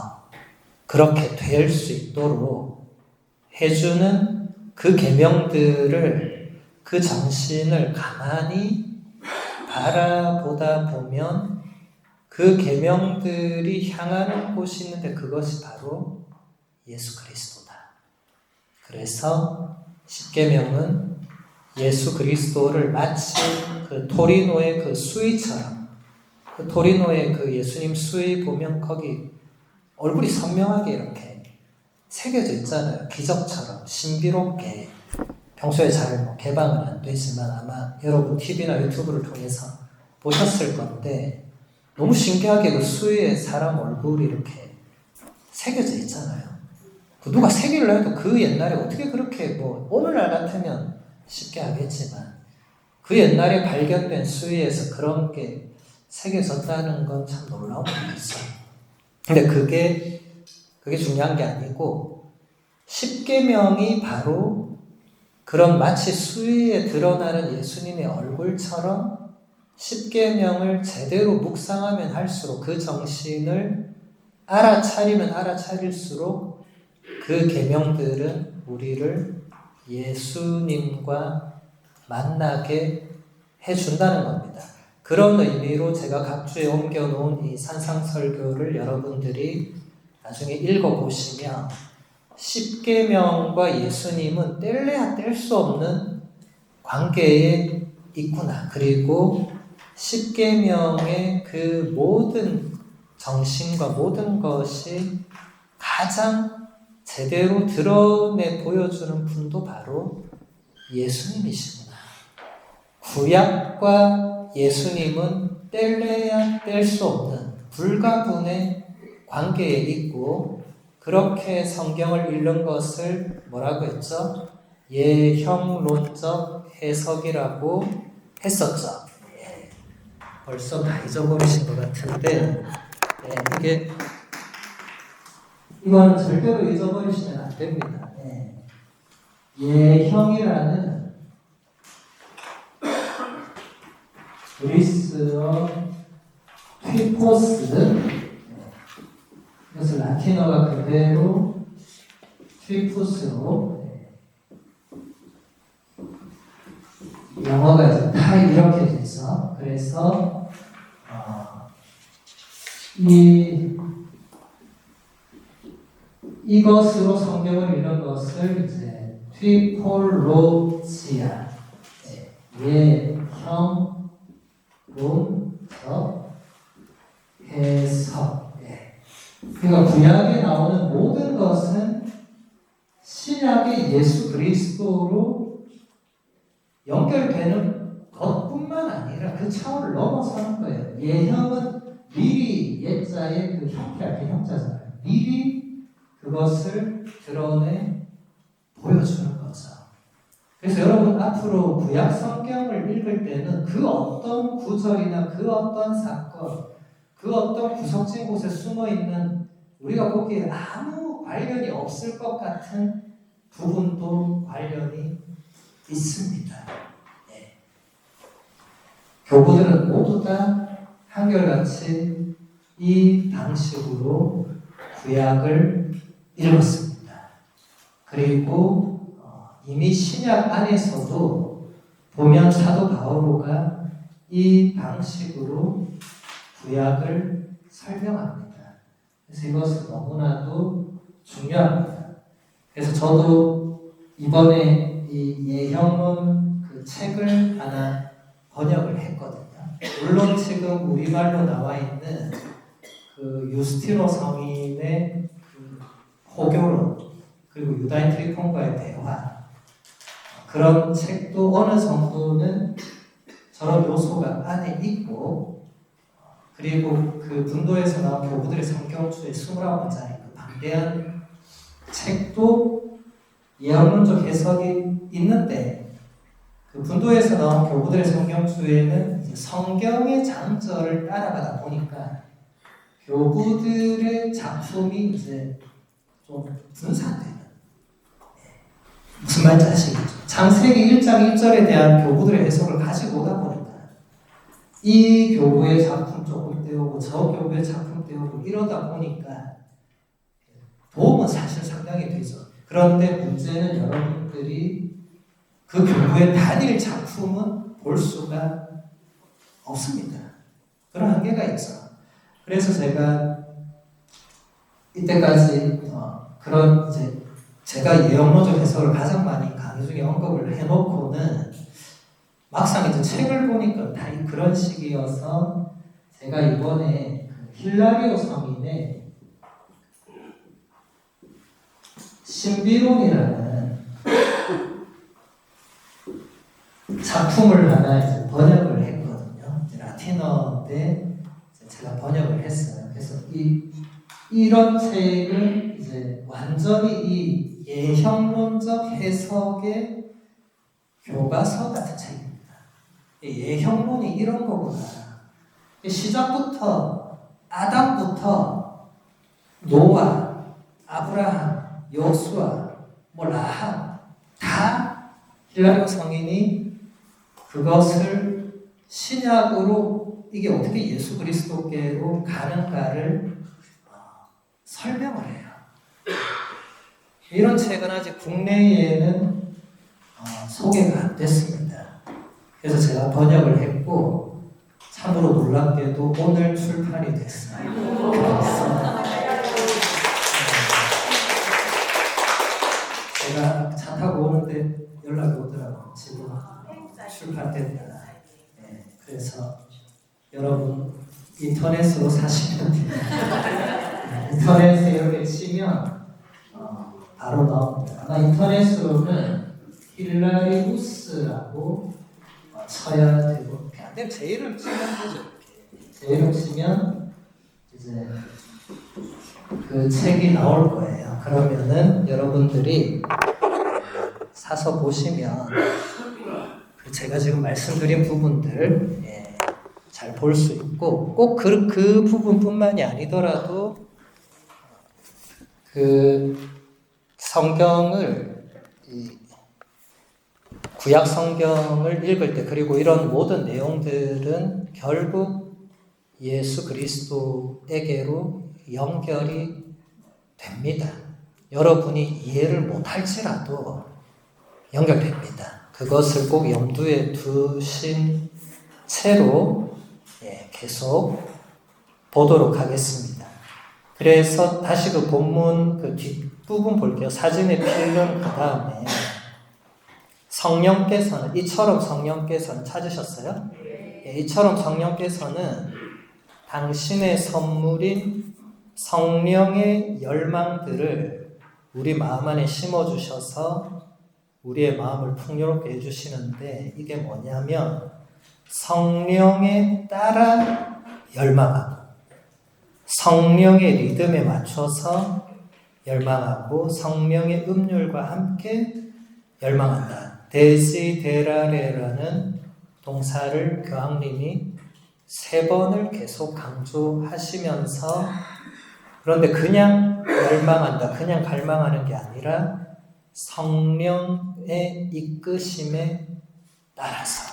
그렇게 될 수 있도록 해주는 그 계명들을, 그 정신을 가만히 바라보다 보면 그 계명들이 향하는 곳이 있는데 그것이 바로 예수 그리스도다. 그래서 10계명은 예수 그리스도를 마치 그 토리노의 그 수위처럼, 그 토리노의 그 예수님 수위 보면 거기 얼굴이 선명하게 이렇게 새겨져 있잖아요. 기적처럼 신비롭게. 평소에 잘 개방은 안 되지만 아마 여러분 TV나 유튜브를 통해서 보셨을 건데 너무 신기하게 그 수위에 사람 얼굴이 이렇게 새겨져 있잖아요. 그 누가 새기려 해도 그 옛날에 어떻게 그렇게 오늘날 같으면 쉽게 하겠지만 그 옛날에 발견된 수위에서 그런 게 새겨졌다는 건 참 놀라운 일이죠. 근데 그게 중요한 게 아니고 10계명이 바로 그런 마치 수위에 드러나는 예수님의 얼굴처럼 10계명을 제대로 묵상하면 할수록 그 정신을 알아차리면 알아차릴수록 그 계명들은 우리를 예수님과 만나게 해준다는 겁니다. 그런 의미로 제가 각주에 옮겨놓은 이 산상설교를 여러분들이 나중에 읽어보시면 10계명과 예수님은 뗄래야 뗄 수 없는 관계에 있구나. 그리고 십계명의 그 모든 정신과 모든 것이 가장 제대로 드러내 보여주는 분도 바로 예수님이시구나. 구약과 예수님은 뗄래야 뗄 수 없는 불가분의 관계에 있고, 그렇게 성경을 읽는 것을 뭐라고 했죠? 예형론적 해석이라고 했었죠. 예. 벌써 다 잊어버리신 것 같은데, 예, 이거는 절대로 잊어버리시면 안 됩니다. 예. 예형이라는 그리스어 튀포스, 이것을 라틴어가 그대로 튀푸스로, 영어가 이제 다 이렇게 돼서, 그래서 이것으로 성경을 읽는 것을 이제 튀폴로지아, 예형 론적 해석. 그러니까 구약에 나오는 모든 것은 신약의 예수 그리스도로 연결되는 것뿐만 아니라 그 차원을 넘어서는 거예요. 예형은 미리, 옛자의 그 형태, 그 형자잖아요. 미리 그것을 드러내 보여주는 거죠. 그래서 여러분 앞으로 구약 성경을 읽을 때는 그 어떤 구절이나 그 어떤 사건, 그 어떤 구석진 곳에 숨어있는 우리가 보기에 아무 관련이 없을 것 같은 부분도 관련이 있습니다. 네. 교부들은 모두 다 한결같이 이 방식으로 구약을 읽었습니다. 그리고 이미 신약 안에서도 보면 사도 바오로가 이 방식으로 구약을 설명합니다. 그래서 이것은 너무나도 중요합니다. 그래서 저도 이번에 이 예형론 그 책을 하나 번역을 했거든요. 물론 지금 우리말로 나와 있는 그 유스티노 성인의 그 호교론, 그리고 유다인 트리폰과의 대화, 그런 책도 어느 정도는 저런 요소가 안에 있고, 그리고 그 분도에서 나온 교부들의 성경주의 29권짜리 그 방대한 책도 예언론적 해석이 있는데, 그 분도에서 나온 교부들의 성경주에는 이제 성경의 장절을 따라가다 보니까 교부들의 작품이 이제 좀 분산되는, 무슨 말인지 아시겠죠? 창세기 1장 1절에 대한 교부들의 해석을 가지고 오다 보니까 이 교부의 작품 조금 떼오고 저 교부의 작품 떼오고 이러다 보니까 도움은 사실 상당히 되죠. 그런데 문제는 여러분들이 그 교부의 단일 작품은 볼 수가 없습니다. 그런 한계가 있죠. 그래서 제가 이때까지 그런 이제 제가 예언론적 해석을 가장 많이 강의 중에 언급을 해놓고는 막상 이제 책을 보니까 다 그런 식이어서 제가 이번에 힐라리오 성인의 신비론이라는 작품을 하나 이제 번역을 했거든요. 라틴어인데 제가 번역을 했어요. 그래서 이런 책은 이제 완전히 이 예형론적 해석의 교과서 같은 책입니다. 예형론이 이런 거구나. 시작부터 아담부터 노아, 아브라함, 여호수아, 라함 다 힐라리오 성인이 그것을 신약으로 이게 어떻게 예수 그리스도께로 가는가를 설명을 해요. 이런 책은 아직 국내에는 소개가 안 됐습니다. 그래서 제가 번역을 했고 참으로 놀랍게도 오늘 출판이 됐어요. 제가 차 타고 오는데 연락이 오더라고요. 지금 출판됩니다. 네, 그래서 여러분 인터넷으로 사시면 됩니다. 인터넷에 이렇게 치면 바로 나옵니다. 아마 인터넷으로는 힐라리우스라고 쳐야 되고, 안 되면 제 이름 치면 되죠. 제 이름 치면 이제 그 책이 나올 거예요. 그러면은 여러분들이 사서 보시면 제가 지금 말씀드린 부분들 잘 볼 수 있고, 꼭 그 부분뿐만이 아니더라도 그 성경을 구약 성경을 읽을 때, 그리고 이런 모든 내용들은 결국 예수 그리스도에게로 연결이 됩니다. 여러분이 이해를 못할지라도 연결됩니다. 그것을 꼭 염두에 두신 채로 계속 보도록 하겠습니다. 그래서 다시 그 본문 그 뒷부분 볼게요. 사진에 필름 그 다음에 성령께서는, 이처럼 성령께서는 찾으셨어요? 이처럼 성령께서는 당신의 선물인 성령의 열망들을 우리 마음 안에 심어주셔서 우리의 마음을 풍요롭게 해주시는데, 이게 뭐냐면 성령에 따라 열망하고 성령의 리듬에 맞춰서 열망하고 성령의 음률과 함께 열망한다. 데시데라레라는 동사를 교황님이 3번을 계속 강조하시면서, 그런데 그냥 열망한다, 그냥 갈망하는 게 아니라 성령의 이끄심에 따라서.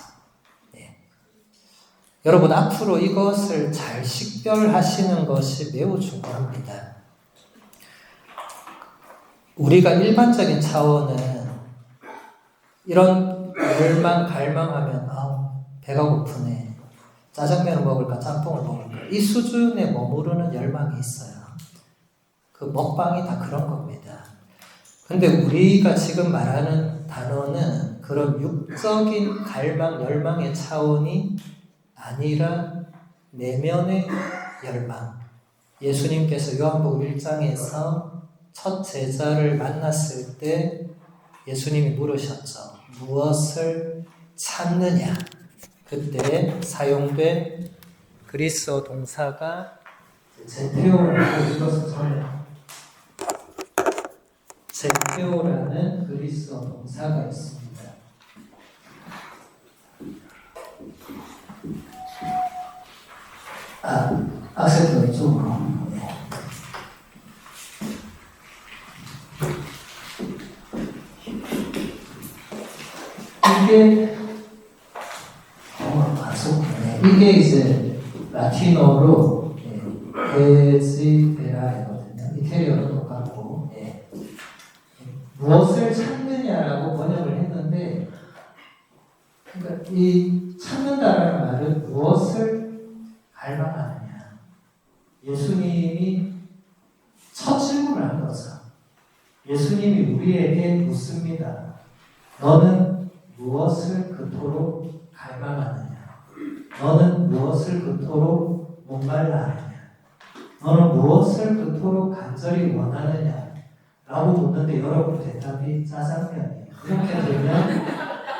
여러분, 앞으로 이것을 잘 식별하시는 것이 매우 중요합니다. 우리가 일반적인 차원은 이런 열망, 갈망하면 배가 고프네, 짜장면을 먹을까 짬뽕을 먹을까, 이 수준에 머무르는 열망이 있어요. 그 먹방이 다 그런 겁니다. 근데 우리가 지금 말하는 단어는 그런 육적인 갈망, 열망의 차원이 아니라 내면의 열망. 예수님께서 요한복음 1장에서 첫 제자를 만났을 때 예수님이 물으셨죠. 무엇을 찾느냐? 그때 사용된 그리스어 동사가 제테오라고, 이것은 전에 제테오라는 그리스어 동사가 있습니다. 악센트가 이쪽으로. 이게 이제 라틴어로 데지데라거든요. 이태리어도 똑같고, 무엇을 찾느냐라고 번역을 했는데, 그러니까 이 찾는다라는 말은 무엇을 갈망하느냐. 예수님이 첫 질문을 한 거죠. 예수님이 우리에게 묻습니다. 너는 무엇을 그토록 갈망하느냐? 너는 무엇을 그토록 목말라 하느냐? 너는 무엇을 그토록 간절히 원하느냐? 라고 묻는데 여러분 대답이 짜장면이에요. 이렇게 되면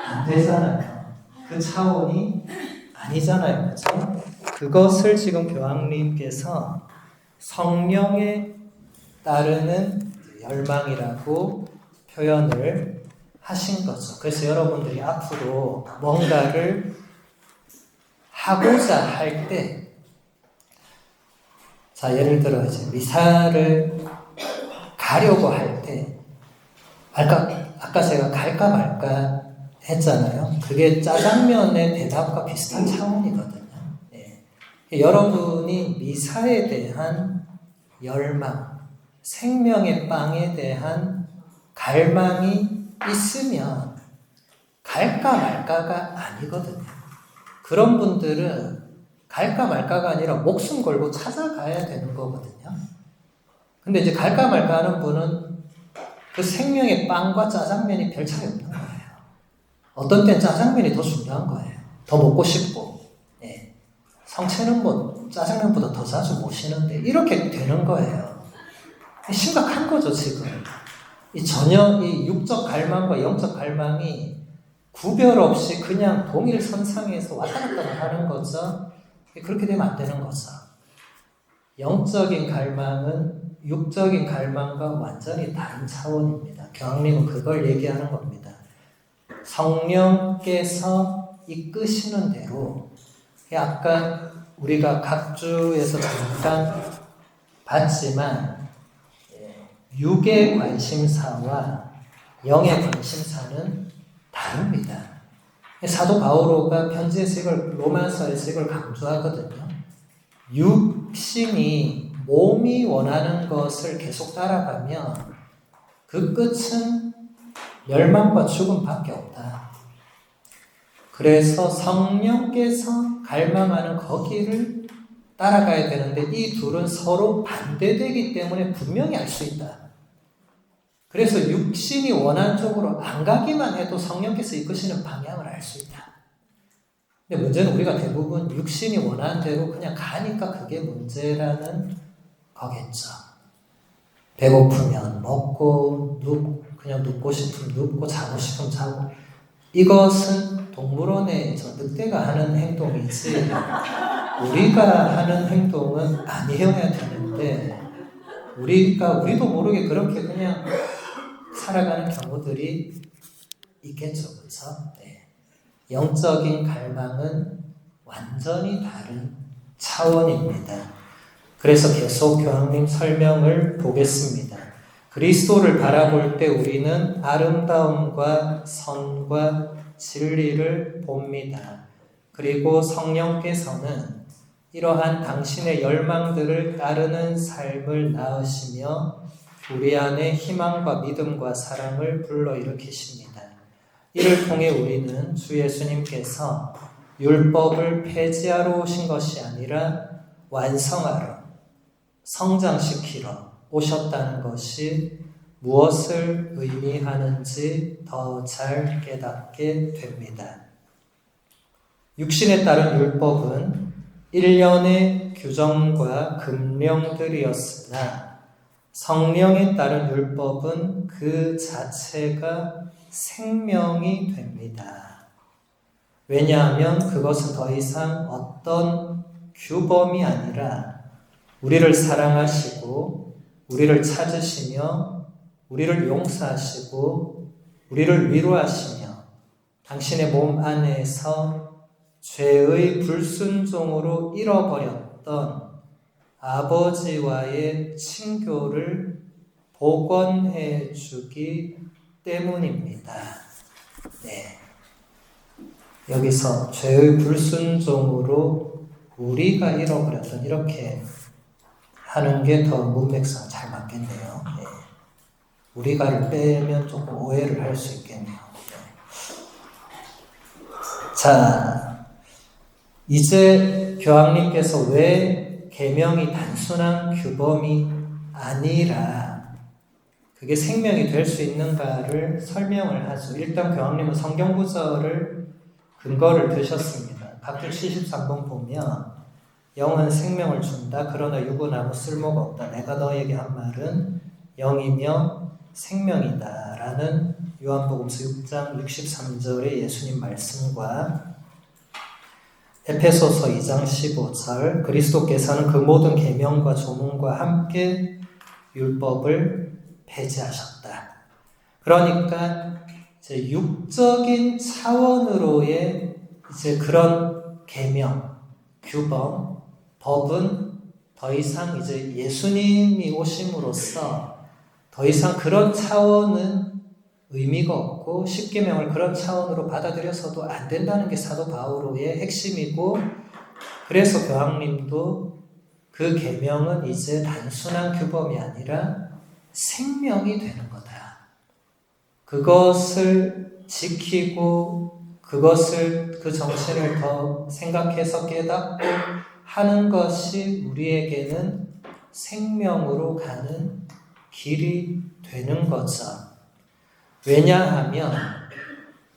안 되잖아요. 그 차원이 아니잖아요. 그렇죠? 그것을 지금 교황님께서 성령에 따르는 열망이라고 표현을 하신 거죠. 그래서 여러분들이 앞으로 뭔가를 하고자 할 때, 자, 예를 들어 이제 미사를 가려고 할 때, 아까 제가 갈까 말까 했잖아요. 그게 짜장면의 대답과 비슷한 차원이거든요. 여러분이 미사에 대한 열망, 생명의 빵에 대한 갈망이 있으면 갈까 말까가 아니거든요. 그런 분들은 갈까 말까가 아니라 목숨 걸고 찾아가야 되는 거거든요. 근데 이제 갈까 말까 하는 분은 그 생명의 빵과 짜장면이 별 차이 없는 거예요. 어떤 땐 짜장면이 더 중요한 거예요. 더 먹고 싶고. 예. 성체는 뭐 짜장면보다 더 자주 모시는데 이렇게 되는 거예요. 심각한 거죠, 지금. 전혀 이 육적 갈망과 영적 갈망이 구별 없이 그냥 동일 선상에서 왔다 갔다 하는 거죠. 그렇게 되면 안 되는 거죠. 영적인 갈망은 육적인 갈망과 완전히 다른 차원입니다. 교황님은 그걸 얘기하는 겁니다. 성령께서 이끄시는 대로, 아까 우리가 각주에서 잠깐 봤지만 육의 관심사와 영의 관심사는 다릅니다. 사도 바오로가 편지에서 이걸, 로마서에서 이걸 강조하거든요. 육신이 몸이 원하는 것을 계속 따라가면 그 끝은 멸망과 죽음밖에 없다. 그래서 성령께서 갈망하는 거기를 따라가야 되는데 이 둘은 서로 반대되기 때문에 분명히 알 수 있다. 그래서 육신이 원하는 쪽으로 안 가기만 해도 성령께서 이끄시는 방향을 알 수 있다. 근데 문제는 우리가 대부분 육신이 원하는 대로 그냥 가니까 그게 문제라는 거겠죠. 배고프면 먹고, 그냥 눕고 싶으면 눕고, 자고 싶으면 자고. 이것은 동물원의 늑대가 하는 행동이지 우리가 하는 행동은 아니어야 되는데 우리도 모르게 그렇게 그냥 살아가는 경우들이 있겠죠. 그렇죠? 네. 영적인 갈망은 완전히 다른 차원입니다. 그래서 계속 교황님 설명을 보겠습니다. 그리스도를 바라볼 때 우리는 아름다움과 선과 진리를 봅니다. 그리고 성령께서는 이러한 당신의 열망들을 따르는 삶을 낳으시며 우리 안에 희망과 믿음과 사랑을 불러일으키십니다. 이를 통해 우리는 주 예수님께서 율법을 폐지하러 오신 것이 아니라 완성하러, 성장시키러 오셨다는 것이 무엇을 의미하는지 더 잘 깨닫게 됩니다. 육신에 따른 율법은 일련의 규정과 금령들이었으나 성령에 따른 율법은 그 자체가 생명이 됩니다. 왜냐하면 그것은 더 이상 어떤 규범이 아니라 우리를 사랑하시고 우리를 찾으시며 우리를 용서하시고 우리를 위로하시며 당신의 몸 안에서 죄의 불순종으로 잃어버렸던 아버지와의 친교를 복원해 주기 때문입니다. 네. 여기서 죄의 불순종으로 우리가 잃어버렸던, 이렇게 하는 게 더 문맥상 잘 맞겠네요. 네. 우리가를 빼면 조금 오해를 할 수 있겠네요. 네. 자, 이제 교황님께서 왜 계명이 단순한 규범이 아니라 그게 생명이 될 수 있는가를 설명을 하죠. 일단 교황님은 성경 구절을 근거를 드셨습니다. 각주 73번 보면 영은 생명을 준다. 그러나 육은 아무 쓸모가 없다. 내가 너에게 한 말은 영이며 생명이다. 라는 요한복음서 6장 63절의 예수님 말씀과 에페소서 2장 15절 그리스도께서는 그 모든 계명과 조문과 함께 율법을 폐지하셨다. 그러니까 이제 육적인 차원으로의 이제 그런 계명, 규범, 법은 더 이상 이제 예수님이 오심으로써 더 이상 그런 차원은 의미가 없고 십계명을 그런 차원으로 받아들여서도 안 된다는 게 사도 바오로의 핵심이고, 그래서 교황님도 그 계명은 이제 단순한 규범이 아니라 생명이 되는 거다. 그것을 지키고 그것을 그 정신을 더 생각해서 깨닫고 하는 것이 우리에게는 생명으로 가는 길이 되는 거죠. 왜냐하면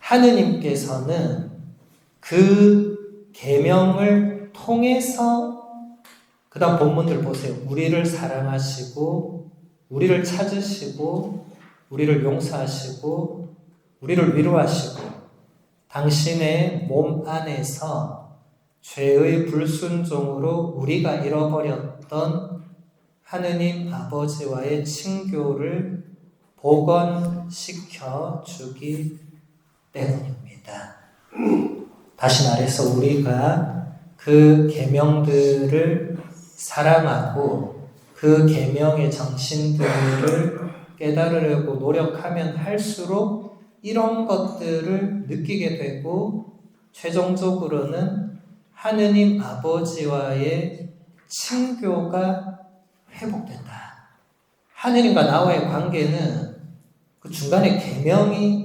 하느님께서는 그 계명을 통해서 그 다음 본문들 보세요. 우리를 사랑하시고 우리를 찾으시고 우리를 용서하시고 우리를 위로하시고 당신의 몸 안에서 죄의 불순종으로 우리가 잃어버렸던 하느님 아버지와의 친교를 복원시켜 주기 때문입니다. 다시 말해서 우리가 그 계명들을 사랑하고 그 계명의 정신들을 깨달으려고 노력하면 할수록 이런 것들을 느끼게 되고 최종적으로는 하느님 아버지와의 친교가 회복된다. 하느님과 나와의 관계는 그 중간에 계명이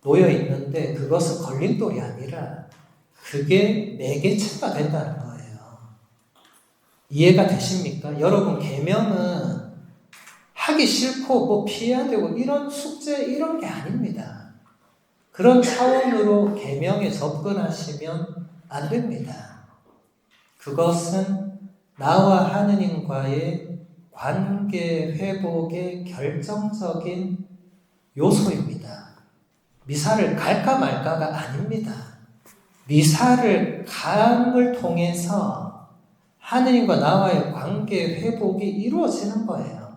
놓여 있는데 그것은 걸림돌이 아니라 그게 매개체가 된다는 거예요. 이해가 되십니까? 여러분, 계명은 하기 싫고 뭐 피해야 되고 이런 숙제 이런 게 아닙니다. 그런 차원으로 계명에 접근하시면 안 됩니다. 그것은 나와 하느님과의 관계 회복의 결정적인 요소입니다. 미사를 갈까 말까가 아닙니다. 미사를 감을 통해서 하느님과 나와의 관계 회복이 이루어지는 거예요.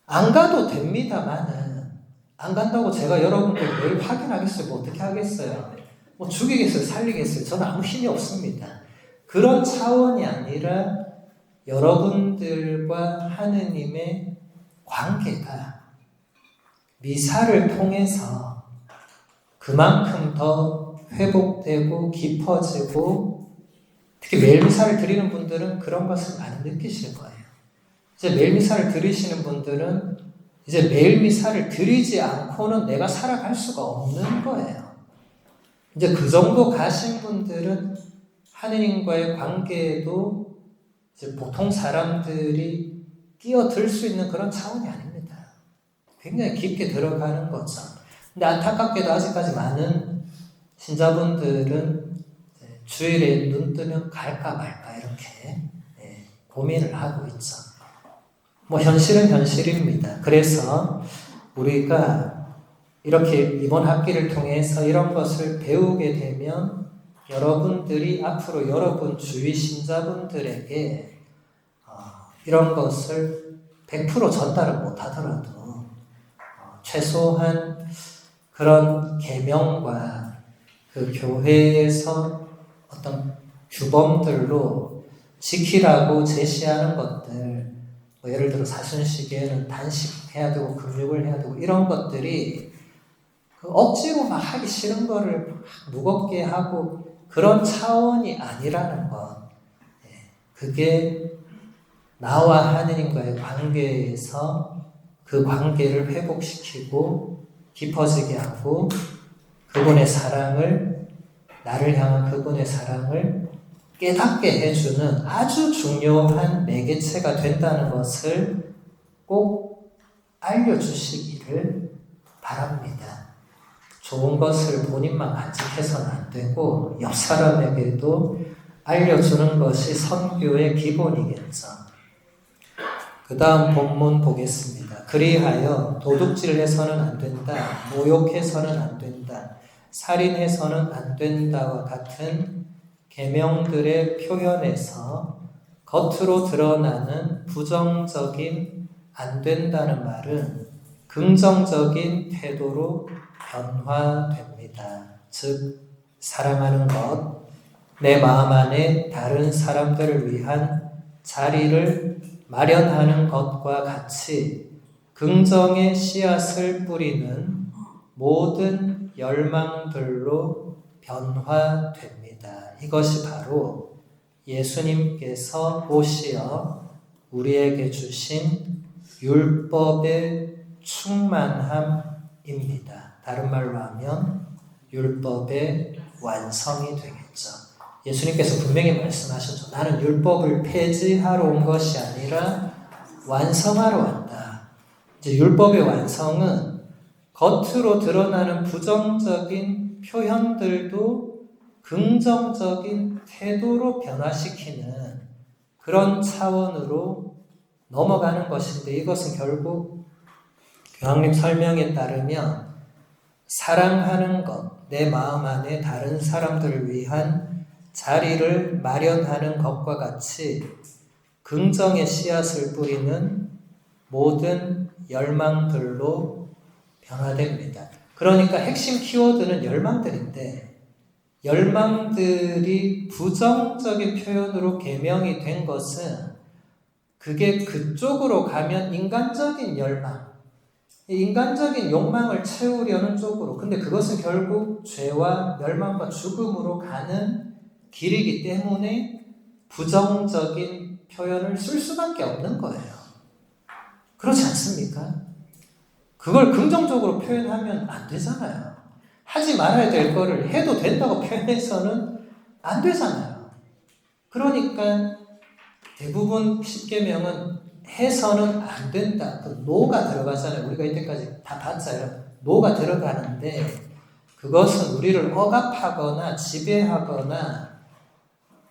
안 가도 됩니다만은 안 간다고 제가 여러분들 매일 확인하겠어요? 뭐 어떻게 하겠어요? 뭐 죽이겠어요? 살리겠어요? 저는 아무 힘이 없습니다. 그런 차원이 아니라 여러분들과 하느님의 관계가 미사를 통해서 그만큼 더 회복되고 깊어지고 특히 매일 미사를 드리는 분들은 그런 것을 많이 느끼실 거예요. 이제 매일 미사를 드리시는 분들은 이제 매일 미사를 드리지 않고는 내가 살아갈 수가 없는 거예요. 이제 그 정도 가신 분들은 하느님과의 관계에도 이제 보통 사람들이 끼어들 수 있는 그런 차원이 아닙니다. 굉장히 깊게 들어가는 거죠. 근데 안타깝게도 아직까지 많은 신자분들은 주일에 눈 뜨면 갈까 말까 이렇게 고민을 하고 있죠. 뭐 현실은 현실입니다. 그래서 우리가 이렇게 이번 학기를 통해서 이런 것을 배우게 되면 여러분들이 앞으로 여러분 주위 신자분들에게 이런 것을 100% 전달을 못하더라도 최소한 그런 계명과 그 교회에서 어떤 규범들로 지키라고 제시하는 것들, 뭐 예를 들어 사순시기에는 단식해야 되고 금육을 해야 되고 이런 것들이 그 억지로 막 하기 싫은 거를 막 무겁게 하고 그런 차원이 아니라는 것. 그게 나와 하느님과의 관계에서 그 관계를 회복시키고 깊어지게 하고 그분의 사랑을 나를 향한 그분의 사랑을 깨닫게 해주는 아주 중요한 매개체가 된다는 것을 꼭 알려주시기를 바랍니다. 좋은 것을 본인만 간직해서는 안 되고 옆 사람에게도 알려주는 것이 선교의 기본이겠죠. 그 다음 본문 보겠습니다. 그리하여 도둑질해서는 안 된다, 모욕해서는 안 된다, 살인해서는 안 된다와 같은 계명들의 표현에서 겉으로 드러나는 부정적인 안 된다는 말은 긍정적인 태도로 변화됩니다. 즉 사랑하는 것, 내 마음 안에 다른 사람들을 위한 자리를 마련하는 것과 같이 긍정의 씨앗을 뿌리는 모든 열망들로 변화됩니다. 이것이 바로 예수님께서 오시어 우리에게 주신 율법의 충만함입니다. 다른 말로 하면 율법의 완성이 되겠죠. 예수님께서 분명히 말씀하셨죠. 나는 율법을 폐지하러 온 것이 아니라 완성하러 왔다. 이제 율법의 완성은 겉으로 드러나는 부정적인 표현들도 긍정적인 태도로 변화시키는 그런 차원으로 넘어가는 것인데, 이것은 결국 교황님 설명에 따르면 사랑하는 것, 내 마음 안에 다른 사람들을 위한 자리를 마련하는 것과 같이 긍정의 씨앗을 뿌리는 모든 열망들로 변화됩니다. 그러니까 핵심 키워드는 열망들인데, 열망들이 부정적인 표현으로 개명이 된 것은 그게 그쪽으로 가면 인간적인 열망, 인간적인 욕망을 채우려는 쪽으로, 근데 그것은 결국 죄와 멸망과 죽음으로 가는 길이기 때문에 부정적인 표현을 쓸 수밖에 없는 거예요. 그렇지 않습니까? 그걸 긍정적으로 표현하면 안 되잖아요. 하지 말아야 될 거를 해도 된다고 표현해서는 안 되잖아요. 그러니까 대부분 십계명은 해서는 안 된다. 그 노가 들어가잖아요. 우리가 이때까지 다 봤어요. 노가 들어가는데 그것은 우리를 억압하거나 지배하거나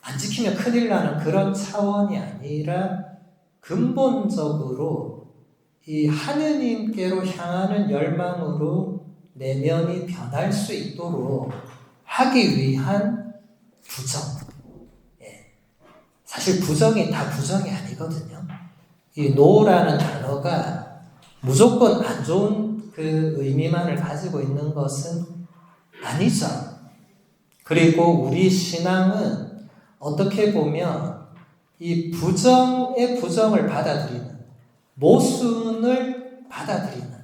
안 지키면 큰일 나는 그런 차원이 아니라 근본적으로 이 하느님께로 향하는 열망으로 내면이 변할 수 있도록 하기 위한 부정. 사실 부정이 다 부정이 아니거든요. 이 노라는 단어가 무조건 안 좋은 그 의미만을 가지고 있는 것은 아니죠. 그리고 우리 신앙은 어떻게 보면 이 부정의 부정을 받아들이는, 모순을 받아들이는,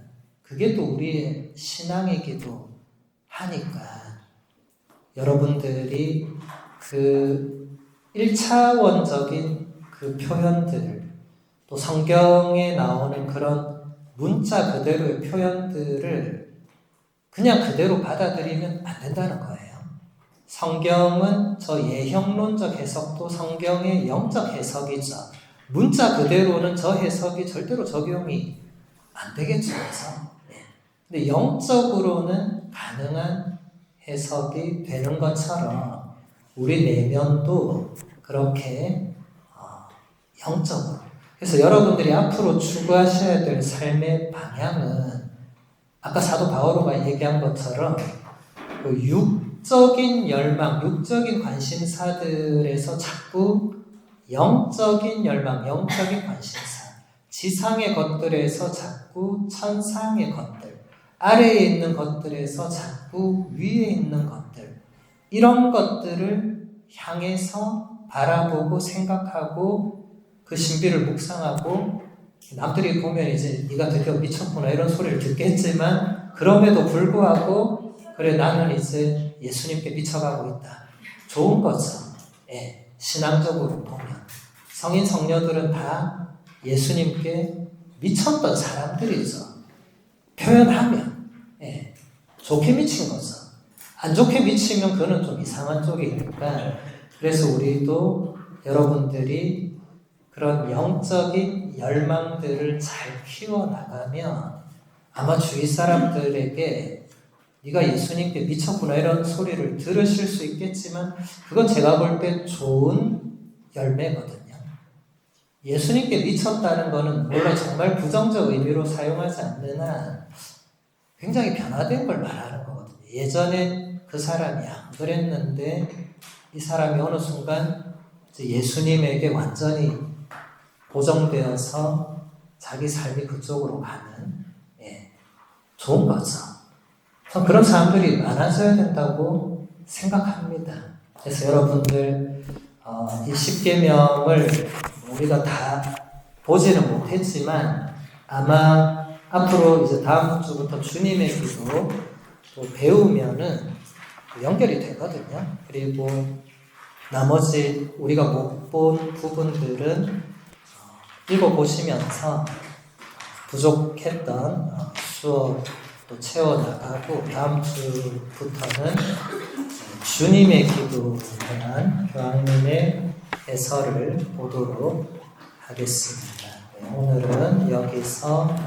그게 또 우리의 신앙이기도 하니까 여러분들이 그 1차원적인 그 표현들을, 또 성경에 나오는 그런 문자 그대로의 표현들을 그냥 그대로 받아들이면 안 된다는 거예요. 성경은 저 예형론적 해석도 성경의 영적 해석이죠. 문자 그대로는 저 해석이 절대로 적용이 안 되겠죠. 근데 영적으로는 가능한 해석이 되는 것처럼 우리 내면도 그렇게 영적으로. 그래서 여러분들이 앞으로 추구하셔야 될 삶의 방향은 아까 사도 바오로가 얘기한 것처럼 그 육적인 열망, 육적인 관심사들에서 자꾸 영적인 열망, 영적인 관심사, 지상의 것들에서 자꾸 천상의 것들, 아래에 있는 것들에서 자꾸 위에 있는 것들, 이런 것들을 향해서 바라보고 생각하고 그 신비를 묵상하고, 남들이 보면 이제 네가 드디어 미쳤구나 이런 소리를 듣겠지만 그럼에도 불구하고 그래 나는 이제 예수님께 미쳐가고 있다. 좋은 거죠. 신앙적으로 보면 성인 성녀들은 다 예수님께 미쳤던 사람들이죠. 표현하면 좋게 미친 거죠. 안 좋게 미치면 그는 좀 이상한 쪽이니까, 그래서 우리도 여러분들이 그런 영적인 열망들을 잘 키워나가면 아마 주위 사람들에게 네가 예수님께 미쳤구나 이런 소리를 들으실 수 있겠지만 그건 제가 볼 때 좋은 열매거든요. 예수님께 미쳤다는 거는 물론 정말 부정적 의미로 사용하지 않는 한 굉장히 변화된 걸 말하는 거거든요. 예전에 그 사람이 안 그랬는데 이 사람이 어느 순간 예수님에게 완전히 고정되어서 자기 삶이 그쪽으로 가는, 좋은 거죠. 그런 사람들이 많아져야 된다고 생각합니다. 그래서 여러분들 이 십계명을 우리가 다 보지는 못했지만 아마 앞으로 이제 다음 주부터 주님의 기도 또 배우면은 연결이 되거든요. 그리고 나머지 우리가 못 본 부분들은 읽어보시면서 부족했던 수업도 채워나가고 다음 주부터는 주님의 기도에 대한 교황님의 해설을 보도록 하겠습니다. 오늘은 여기서